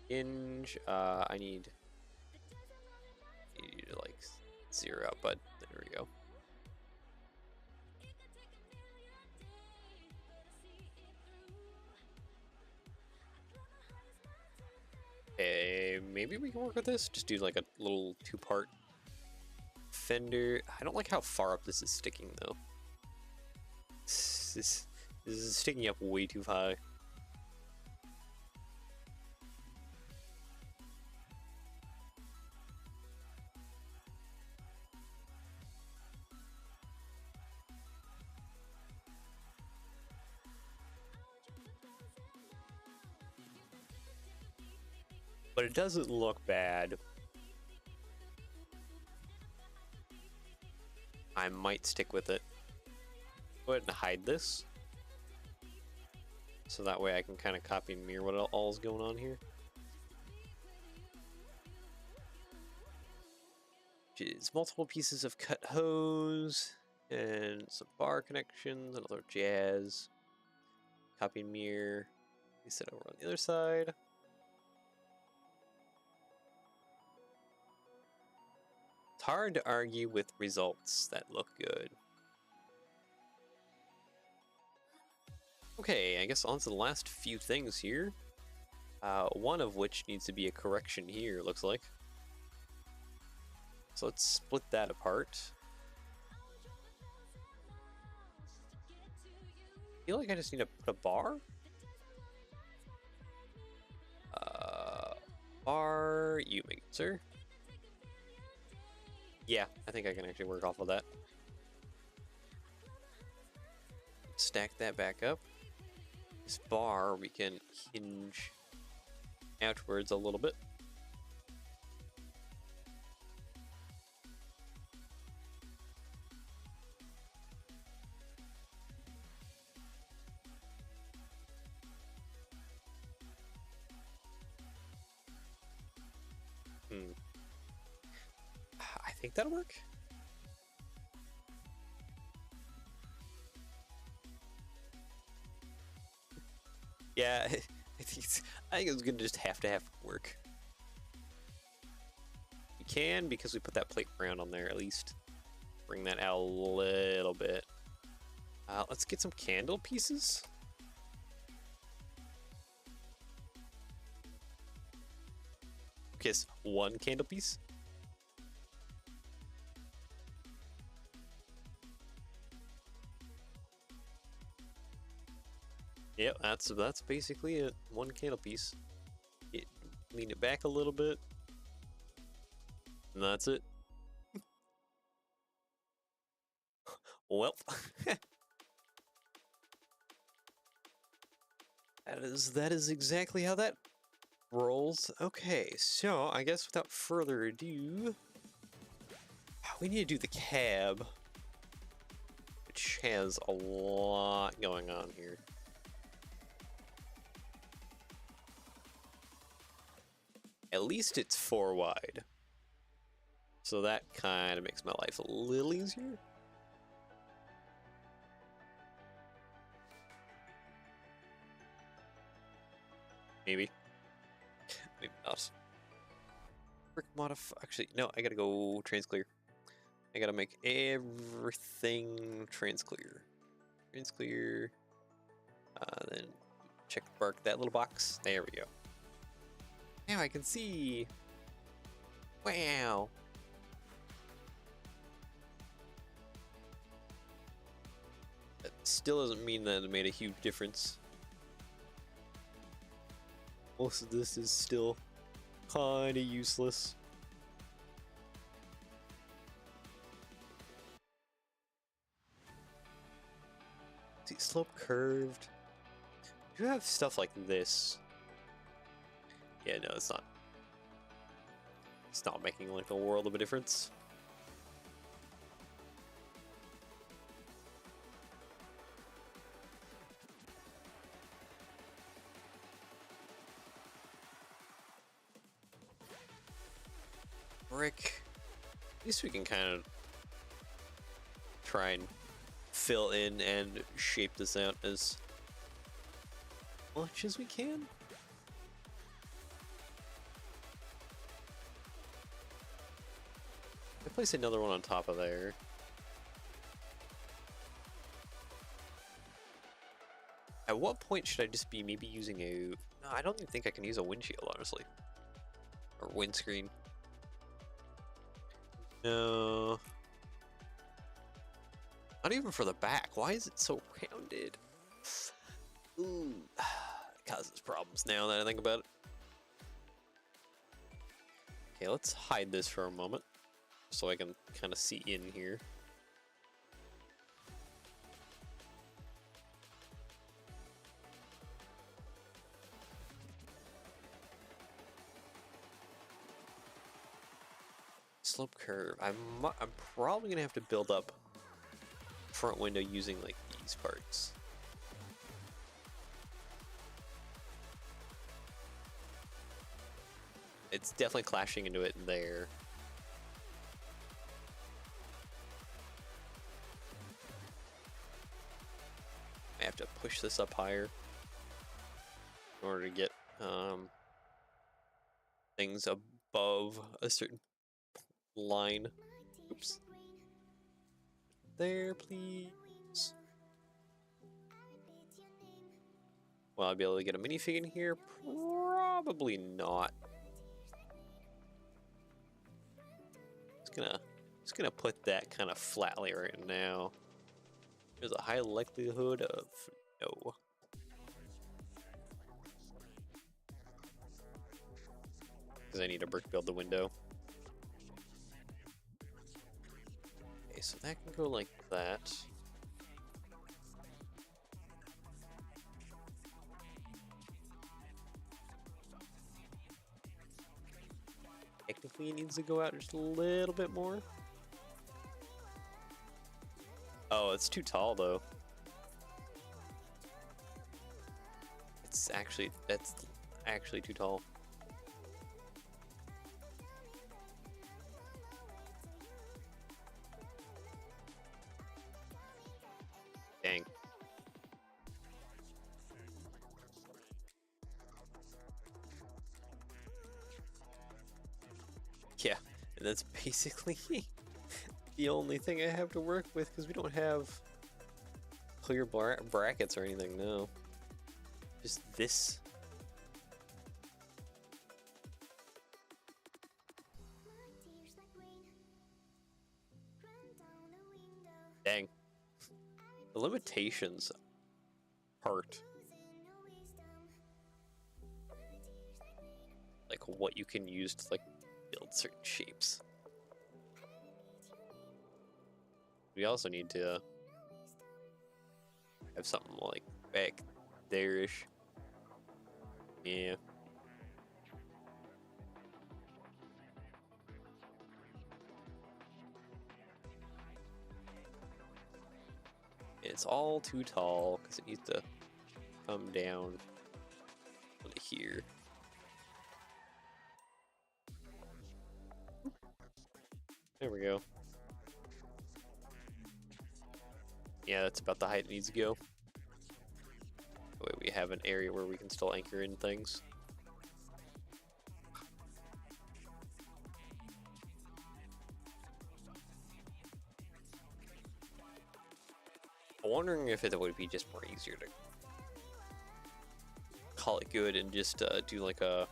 A: Hinge, I need you to like zero out, but there we go. Okay, maybe we can work with this. Just do like a little two-part fender. I don't like how far up this is sticking though. This is sticking up way too high. but it doesn't look bad. I might stick with it. Go ahead and hide this. So that way I can kind of copy and mirror what all is going on here. Which is multiple pieces of cut hose and some bar connections and other jazz. Copy and mirror. Place it over on the other side. It's hard to argue with results that look good. Okay, I guess on to the last few things here. One of which needs to be a correction here, looks like. So let's split that apart. I feel like I just need to put a bar. Bar, you make it, sir. Yeah, I think I can actually work off of that. Stack that back up. This bar we can hinge outwards a little bit. I think that'll work. Yeah, I think it's gonna just have to work. We can, because we put that plate ground on there, at least bring that out a little bit. Let's get some candle pieces. Okay, so one candle piece. Yep, that's basically it. One candle piece. Lean it back a little bit. And that's it. Well. that is exactly how that rolls. Okay, so I guess without further ado, we need to do the cab, which has a lot going on here. At least it's 4 wide. So that kind of makes my life a little easier. Maybe. Maybe not. Brick modify. Actually, no, I gotta go transclear. I gotta make everything transclear. Transclear. Then check mark that little box. There we go. Now I can see. Wow. That still doesn't mean that it made a huge difference. Most of this is still kind of useless. See, slope curved. Do you have stuff like this? Yeah, no, it's not. It's not making like a world of a difference. Brick. At least we can kind of try and fill in and shape this out as much as we can. I place another one on top of there. At what point should I just be maybe using a... No, I don't even think I can use a windshield, honestly. Or windscreen. No. Not even for the back. Why is it so rounded? Ooh. It causes problems now that I think about it. Okay, let's hide this for a moment, so I can kind of see in here. slope curve. I'm probably gonna have to build up front window using like these parts. It's definitely clashing into it there. I have to push this up higher in order to get things above a certain line. Oops. There, please. Will I be able to get a minifig in here? Probably not. Just gonna put that kind of flatly right now. There's a high likelihood of no. Because I need to brick build the window. Okay, so that can go like that. Technically it needs to go out just a little bit more. Oh, it's too tall though. That's actually too tall. Dang. Yeah, and that's basically the only thing I have to work with because we don't have clear brackets or anything, no. Just this. Dang. The limitations part. Like what you can use to like build certain shapes. We also need to have something like back there-ish. Yeah. It's all too tall because it needs to come down to here. There we go. Yeah, that's about the height it needs to go. That way we have an area where we can still anchor in things. I'm wondering if it would be just more easier to call it good and just do like a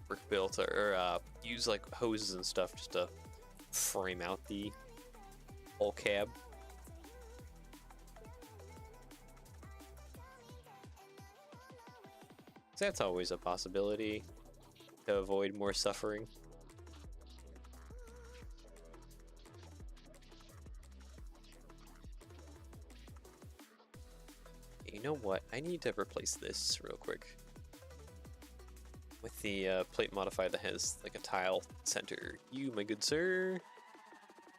A: brick built or use like hoses and stuff just to frame out the whole cab. That's always a possibility to avoid more suffering. You know what? I need to replace this real quick with the plate modifier that has like a tile center. You, my good sir.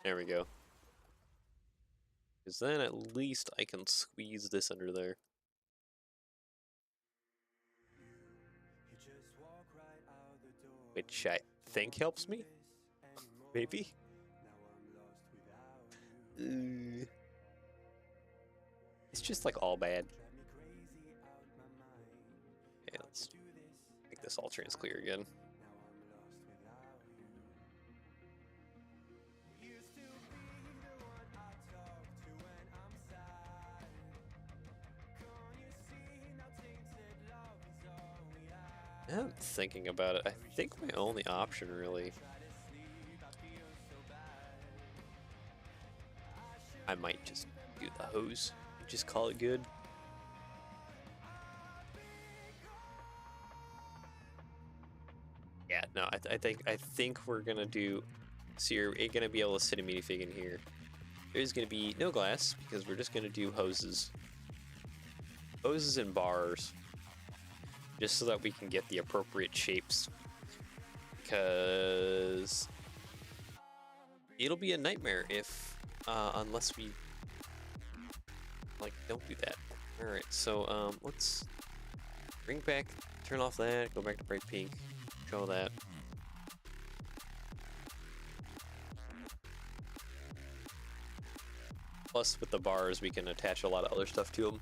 A: There we go. Because then at least I can squeeze this under there. Which I think helps me. Maybe. It's just like all bad. Okay, let's make this all trans clear again. Now I'm thinking about it, I think my only option really, I might just do the hose and just call it good. Yeah, no, I think we're gonna do. So you're gonna be able to sit a minifig in here. There's gonna be no glass because we're just gonna do hoses and bars, just so that we can get the appropriate shapes. because it'll be a nightmare if, unless we, like, don't do that. Alright, so, let's bring back, turn off that, go back to bright pink, show that. Plus, with the bars, we can attach a lot of other stuff to them.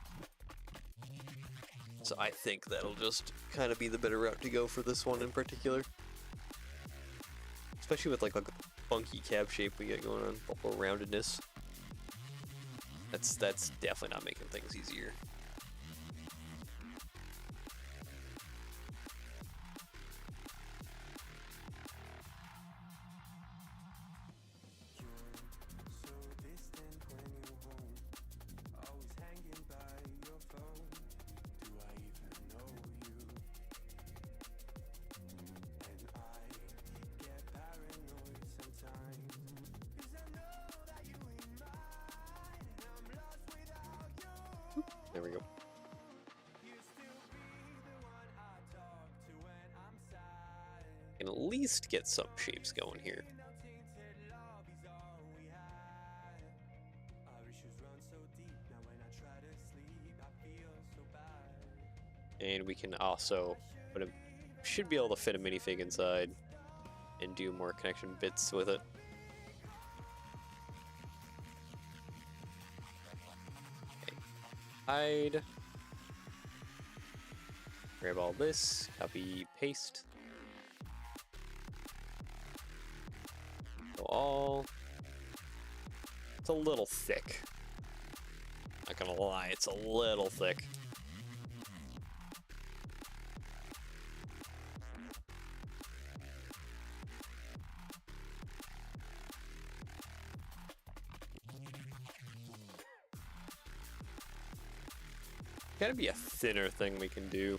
A: So I think that'll just kind of be the better route to go for this one in particular. Especially with like a funky cab shape we get going on, or roundedness. That's definitely not making things easier. There we go. Can at least get some shapes going here. And we can also put a, should be able to fit a minifig inside and do more connection bits with it. Okay. Hide. Grab all this, copy, paste. So all. It's a little thick. Not gonna lie, it's a little thick. Gotta be a thinner thing we can do.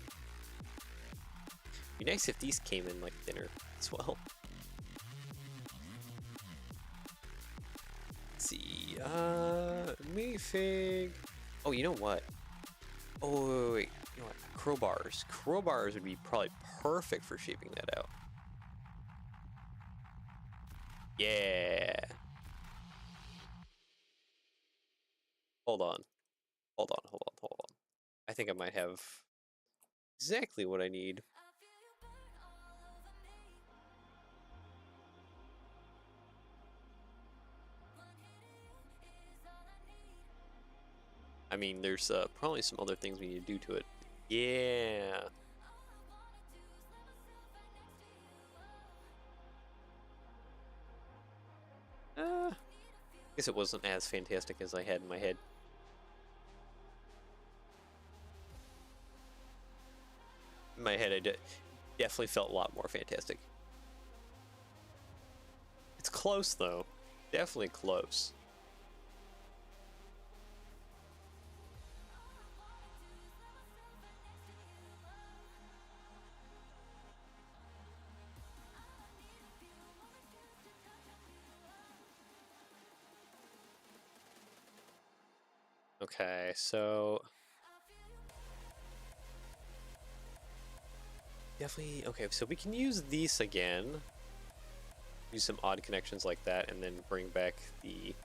A: Be nice if these came in like thinner as well. Let's see, minifig. Oh, you know what? Oh, wait. You know what? Crowbars. Crowbars would be probably perfect for shaping that out. Yeah. Hold on. Hold on, hold on, hold on. I think I might have exactly what I need. I mean, there's probably some other things we need to do to it. Yeah. I guess it wasn't as fantastic as I had in my head. In my head, I definitely felt a lot more fantastic. It's close, though. Definitely close. Okay, so definitely, okay, so we can use these again. Use some odd connections like that, and then bring back the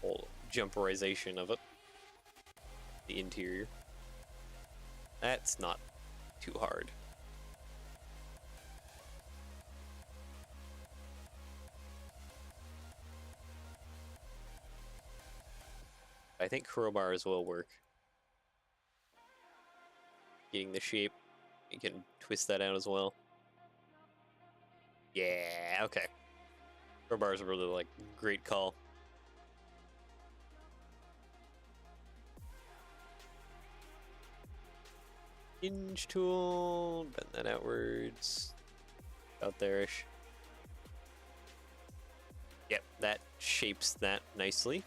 A: whole jumperization of it. The interior. That's not too hard. I think crowbars will work. Getting the shape, you can twist that out as well. Yeah, okay. Crowbars are really like great call. Hinge tool, bend that outwards. Out there-ish. Yep, that shapes that nicely.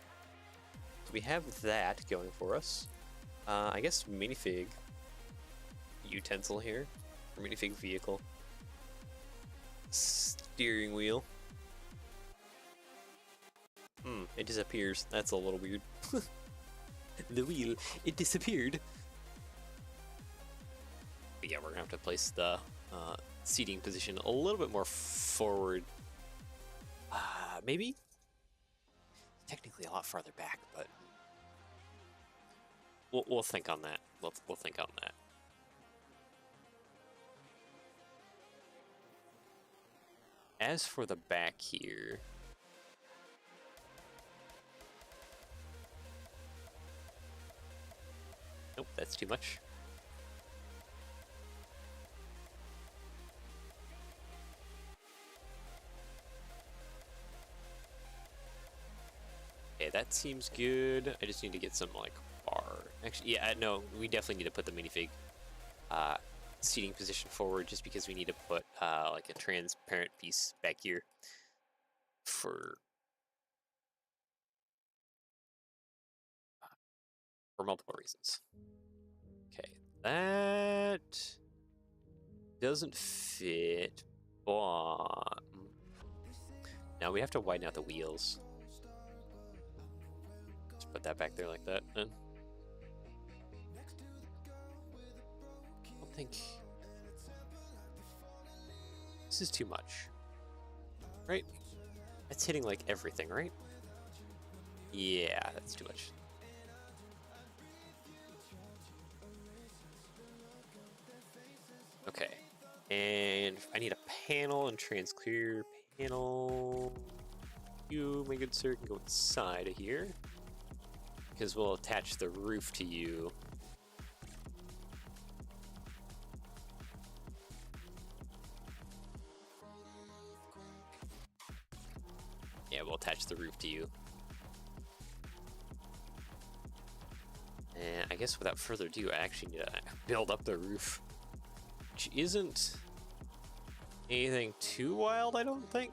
A: So we have that going for us. I guess minifig utensil here, or minifig vehicle. Steering wheel. It disappears. That's a little weird. The wheel, it disappeared. But yeah, we're gonna have to place the seating position a little bit more forward. Maybe technically a lot farther back, but we'll think on that. We'll think on that. As for the back here, nope, that's too much. Okay, that seems good. I just need to get some, like, bar. Actually, yeah, no, we definitely need to put the minifig seating position forward just because we need to put, like, a transparent piece back here for multiple reasons. Okay, that doesn't fit, but now we have to widen out the wheels. Just put that back there like that, then. I don't think this is too much, right? That's hitting like everything, right? Yeah, that's too much. Okay, and I need a panel and trans clear panel. You, my good sir, can go inside of here because we'll attach the roof to you. Yeah, we'll attach the roof to you. And I guess without further ado, I actually need to build up the roof, which isn't anything too wild, I don't think.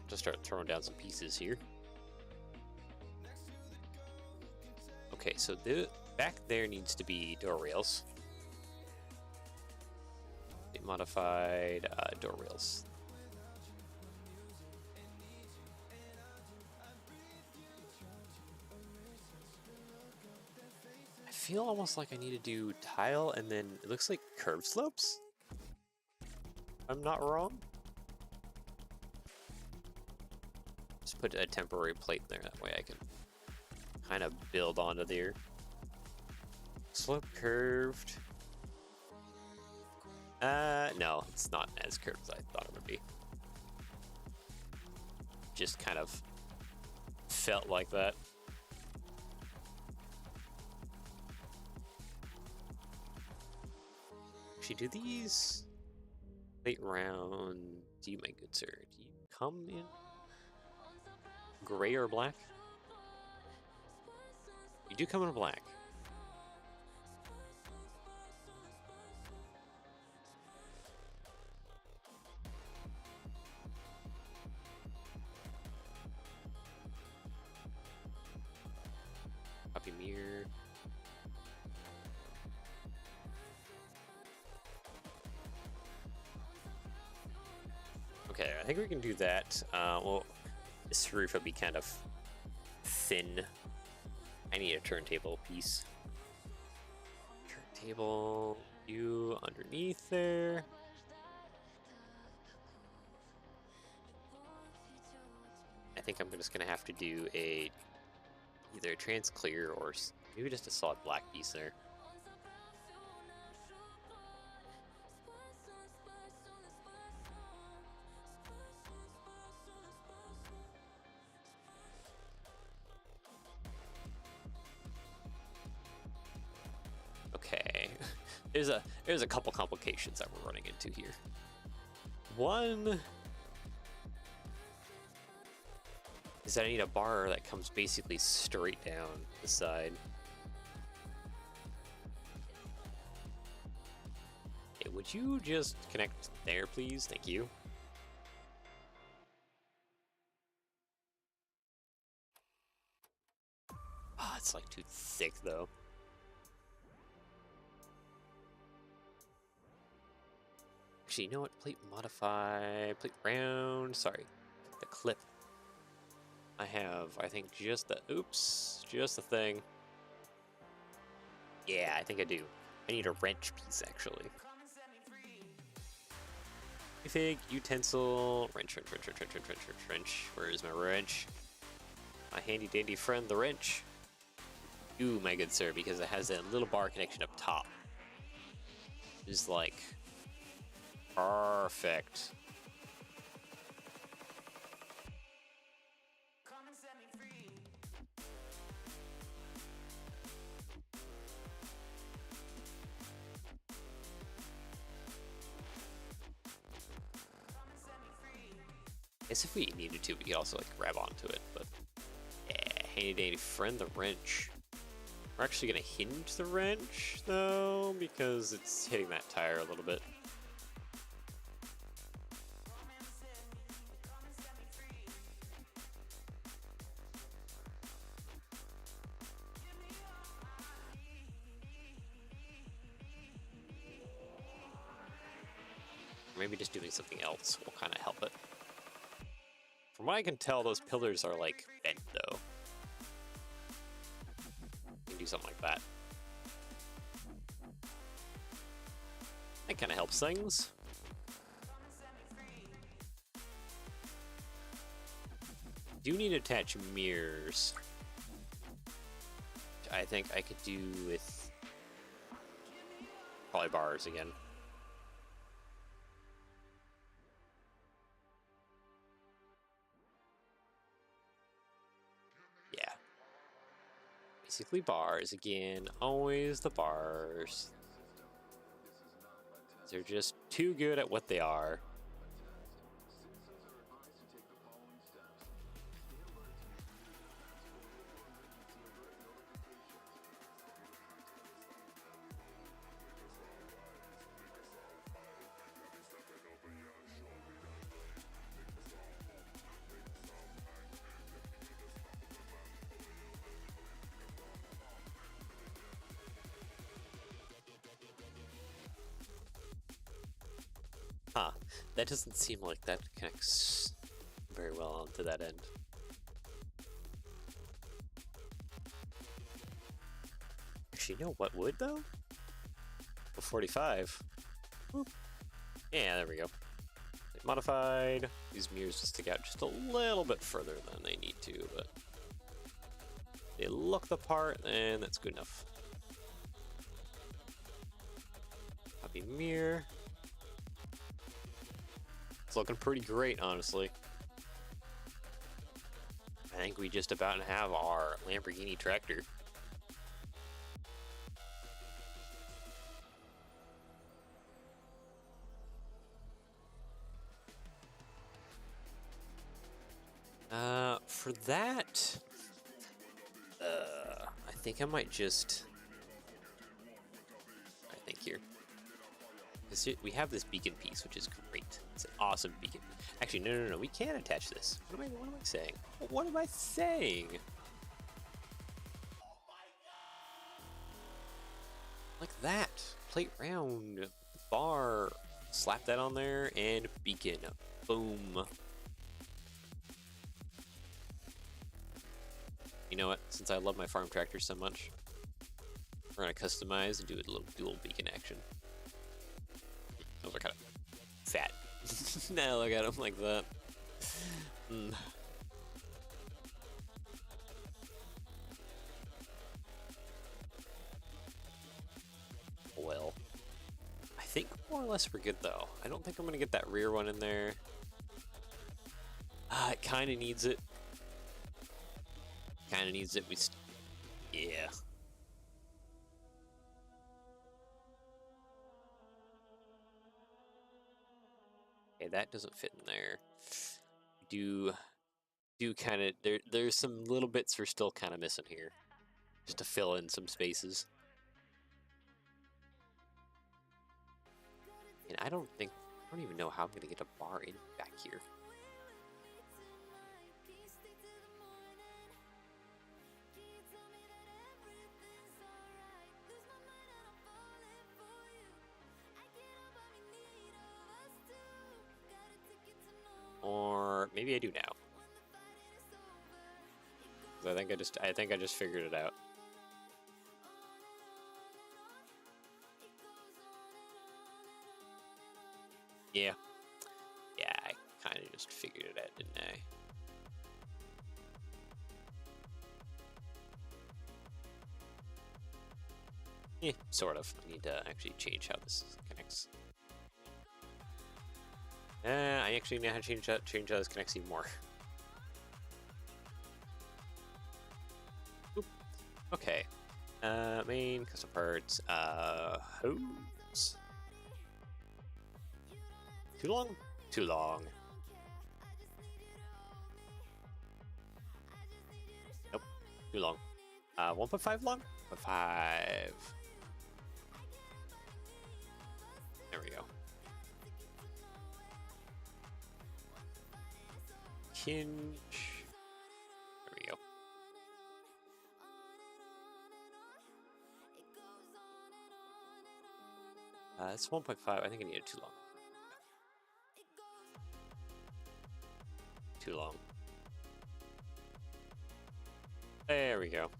A: Just start throwing down some pieces here. Okay, so the back there needs to be door rails. Modified door rails. I feel almost like I need to do tile and then it looks like curb slopes. I'm not wrong. Just put a temporary plate there, that way I can kind of build onto there. Slope curved. No, it's not as curved as I thought it would be. Just kind of felt like that. Actually, do these late round? Do you, my good sir? Do you come in gray or black? You do come in black. Copy mirror. Okay, I think we can do that. Well, this roof will be kind of thin. I need a turntable piece. Turntable, you underneath there. I think I'm just gonna have to do either a trans clear or maybe just a solid black piece there. Okay, there's a couple complications that we're running into here. One is that I need a bar that comes basically straight down the side. Okay, would you just connect there, please? Thank you. Ah, it's like too thick though. Actually, you know what? Plate modify, plate round. Sorry, the clip. I have, I think, just the, oops, just the thing. Yeah, I think I do. I need a wrench piece, actually. Fig, utensil, wrench. Where is my wrench? My handy dandy friend, the wrench. Ooh, my good sir, because it has that little bar connection up top. It's like perfect. I guess if we needed to, we could also like grab onto it, but yeah, handy dandy friend, the wrench. We're actually gonna hinge the wrench though, because it's hitting that tire a little bit. Or maybe just doing something else will kind of help it. From what I can tell, those pillars are like bent though. You can do something like that. That kind of helps things. Do need to attach mirrors. I think I could do with probably bars again. Yeah. Basically bars again. Always the bars. They're just too good at what they are. Huh. That doesn't seem like that connects very well onto that end. Actually, no, what would though? Oh, 45. Whoop. Yeah, there we go. Modified. These mirrors just stick out just a little bit further than they need to, but they look the part, and that's good enough. Copy mirror. It's looking pretty great, honestly. I think we just about have our Lamborghini tractor. For that, I think I might just, I think here. We have this beacon piece, which is great. It's an awesome beacon. Actually, no. We can't attach this. What am I saying? What am I saying? Like that. Plate round. Bar. Slap that on there and beacon. Boom. You know what? Since I love my farm tractor so much, we're gonna customize and do a little dual beacon action. Those are kind of fat. Now look at them like that. Well, I think more or less we're good though. I don't think I'm gonna get that rear one in there. It kind of needs it. Kind of needs it. Yeah. Okay, that doesn't fit in there. Do kind of there's some little bits we're still kind of missing here, just to fill in some spaces. And I don't even know how I'm gonna get a bar in back here. Or maybe I do now. I think I just figured it out. Yeah. Yeah, I kind of just figured it out, didn't I? Yeah, sort of. I need to actually change how this connects. I actually know how to change how this connects even more. Oop. Okay. Main custom parts. Hose. Too long? Too long. Nope. Too long. 1.5 long? 1.5. There we go. Hinge. There we go. It's 1.5. I think I need it too long. Too long. There we go.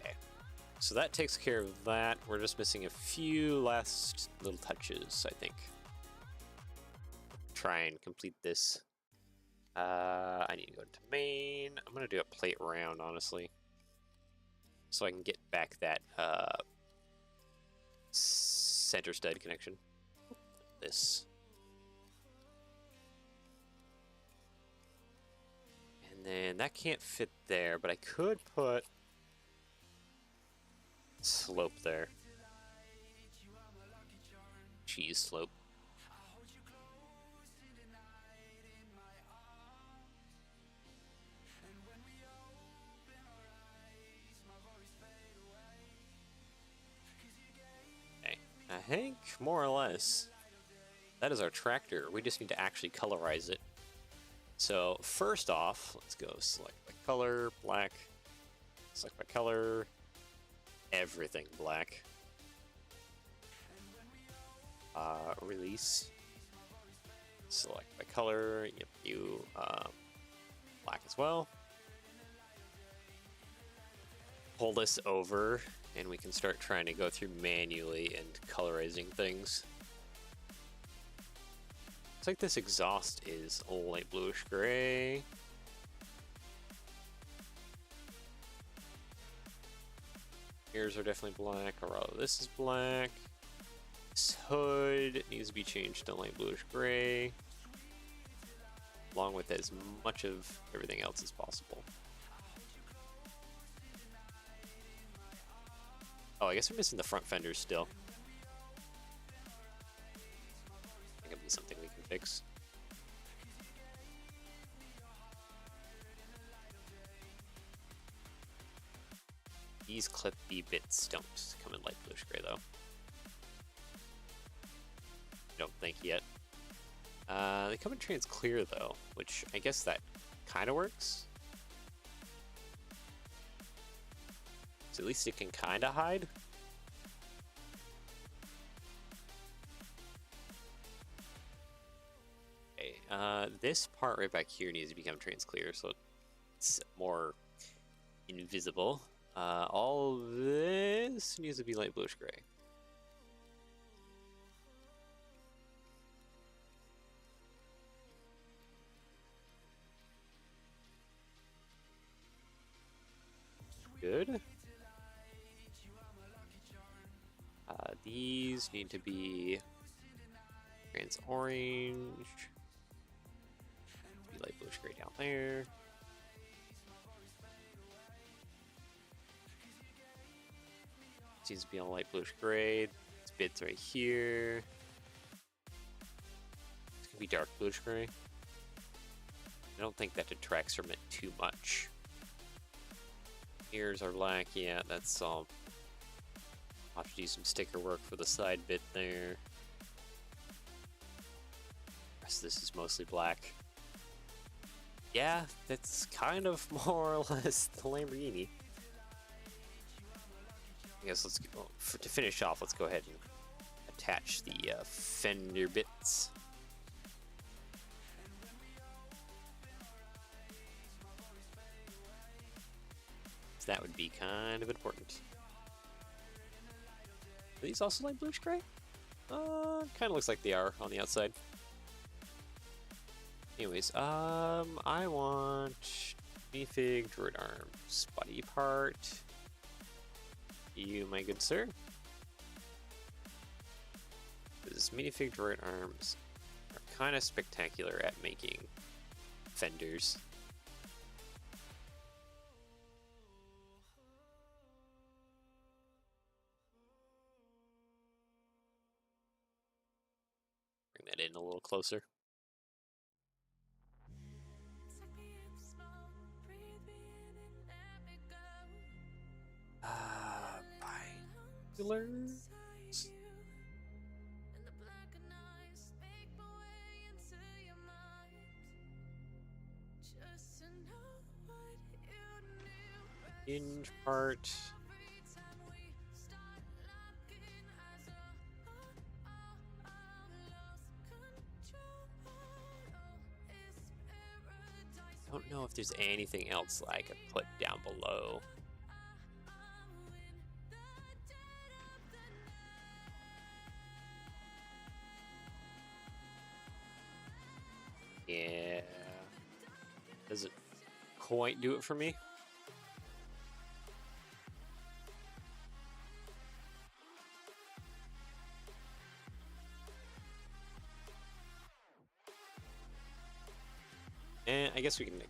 A: Okay. So that takes care of that. We're just missing a few last little touches, I think. Try and complete this. I need to go to main. I'm gonna do a plate round, honestly, so I can get back that center stud connection. This, and then that can't fit there, but I could put slope there. Cheese slope. I think, more or less, that is our tractor. We just need to actually colorize it. So first off, let's go select by color, black, select by color, everything black. Release, select by color, yep, you black as well. Pull this over, and we can start trying to go through manually and colorizing things. Looks like this exhaust is light bluish gray. Ears are definitely black, or rather this is black. This hood needs to be changed to light bluish gray, along with as much of everything else as possible. Oh, I guess we're missing the front fenders still. I think it'll be something we can fix. These clip B bits don't come in light bluish gray though. Don't think yet. They come in trans clear though, which I guess that kind of works. So at least it can kind of hide. Okay, this part right back here needs to become trans clear, so it's more invisible. All of this needs to be light bluish gray. Good. These need to be trans orange. Be light bluish gray down there. Seems to be on light bluish gray. This bit's right here. It's gonna be dark bluish gray. I don't think that detracts from it too much. Ears are black, yeah, that's all. I'll have to do some sticker work for the side bit there. The rest of this is mostly black. Yeah, that's kind of more or less the Lamborghini. I guess let's go, to finish off, let's go ahead and attach the fender bits. So that would be kind of important. Are these also light bluish gray? Kind of looks like they are on the outside. Anyways, I want minifig droid arms body part. You, my good sir. Because minifig droid arms are kind of spectacular at making fenders. Bring that in a little closer. Binoculars. Hinge part. I don't know if there's anything else I could put down below. Yeah. Doesn't quite do it for me. And I guess we can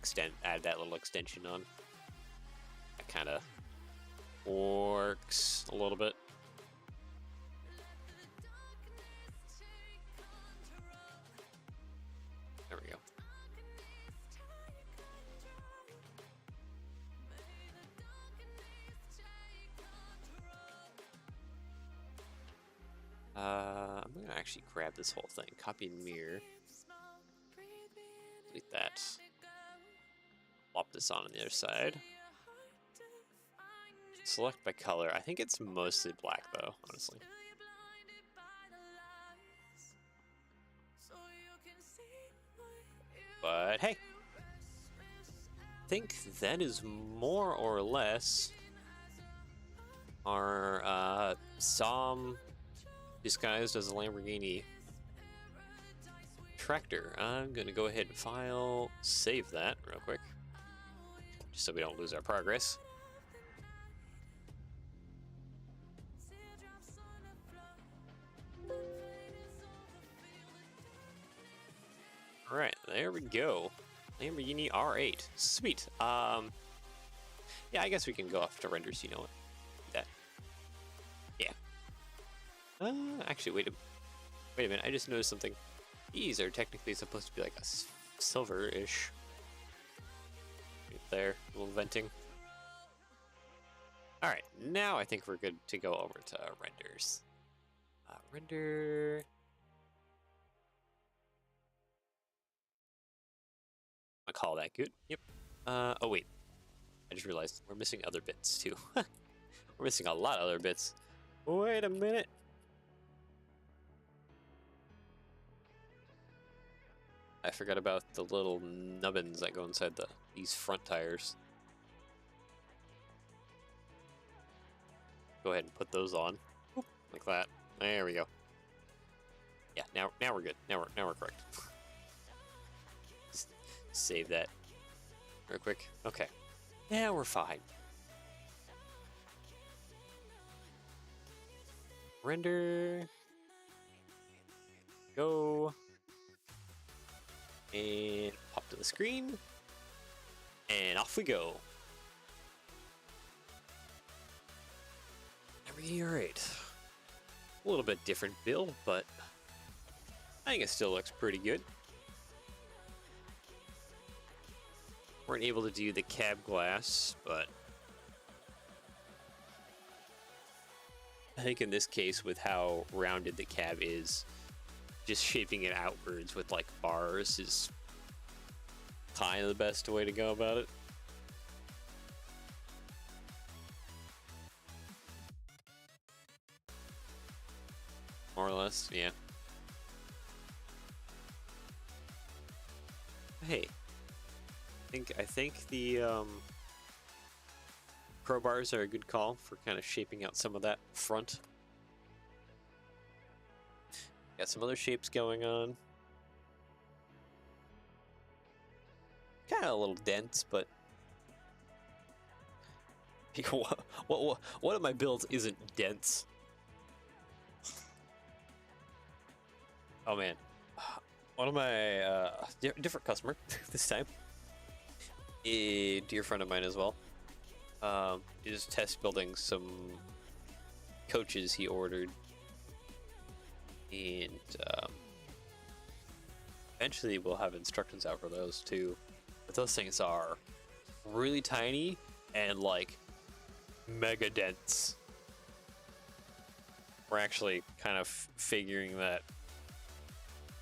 A: add that little extension on. That kind of works a little bit. There we go. I'm gonna actually grab this whole thing, copy and mirror. Delete that. Plop this on the other side. Select by color. I think it's mostly black though, honestly. But hey, I think that is more or less our Som disguised as a Lamborghini tractor. I'm gonna go ahead and file, save that real quick, just so we don't lose our progress. All right, there we go. Lamborghini R8, sweet. Yeah, I guess we can go off to renders. You know what? That. Yeah. Actually, wait a minute. I just noticed something. These are technically supposed to be like a silver-ish. Right there, a little venting. All right, now I think we're good to go over to renders. Render. I call that good. Yep. Oh wait, I just realized we're missing other bits too. We're missing a lot of other bits. Wait a minute. I forgot about the little nubbins that go inside these front tires. Go ahead and put those on, Oop, like that. There we go. Yeah, now we're good. Now we're correct. Just save that real quick. Okay. Now we're fine. Render. Go. And pop to the screen. And off we go. Lamborghini R8. A little bit different build, but I think it still looks pretty good. Weren't able to do the cab glass, but I think in this case, with how rounded the cab is, just shaping it outwards with like bars is kind of the best way to go about it. More or less, yeah. Hey, I think the crowbars are a good call for kind of shaping out some of that front. Got some other shapes going on. Kind of a little dense, but what of my builds isn't dense? Oh man, one of my different customer this time, a dear friend of mine as well, is test building some coaches he ordered, and eventually we'll have instructions out for those too. But those things are really tiny and like mega dense. We're actually kind of figuring that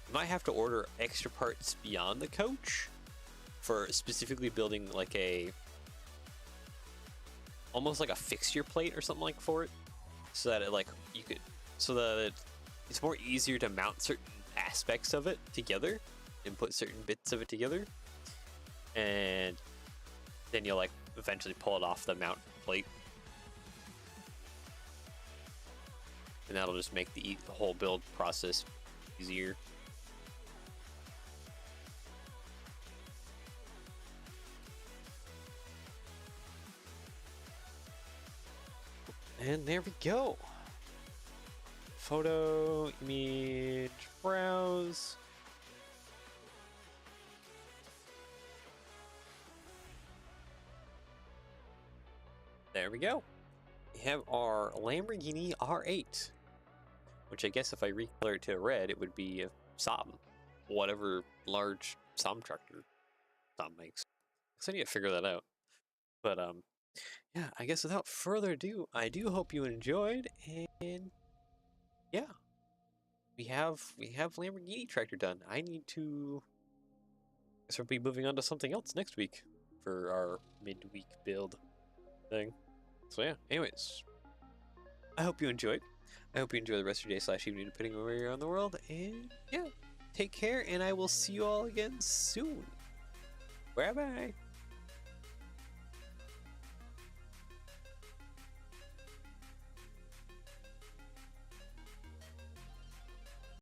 A: we might have to order extra parts beyond the coach for specifically building like almost like a fixture plate or something like for it, so that it like it's more easier to mount certain aspects of it together and put certain bits of it together, and then you'll like eventually pull it off the mount plate, and that'll just make the whole build process easier. And there we go. Photo, image, browse. There we go. We have our Lamborghini R8, which I guess if I recolor it to red, it would be a Saab, whatever large Saab tractor Saab makes. So I need to figure that out. But yeah, I guess without further ado, I do hope you enjoyed, and yeah, we have Lamborghini tractor done. I need to, I guess we'll be moving on to something else next week for our midweek build thing. So yeah, anyways, I hope you enjoyed. I hope you enjoy the rest of your day / evening, depending on where you're in the world. And yeah, take care, and I will see you all again soon. Bye bye.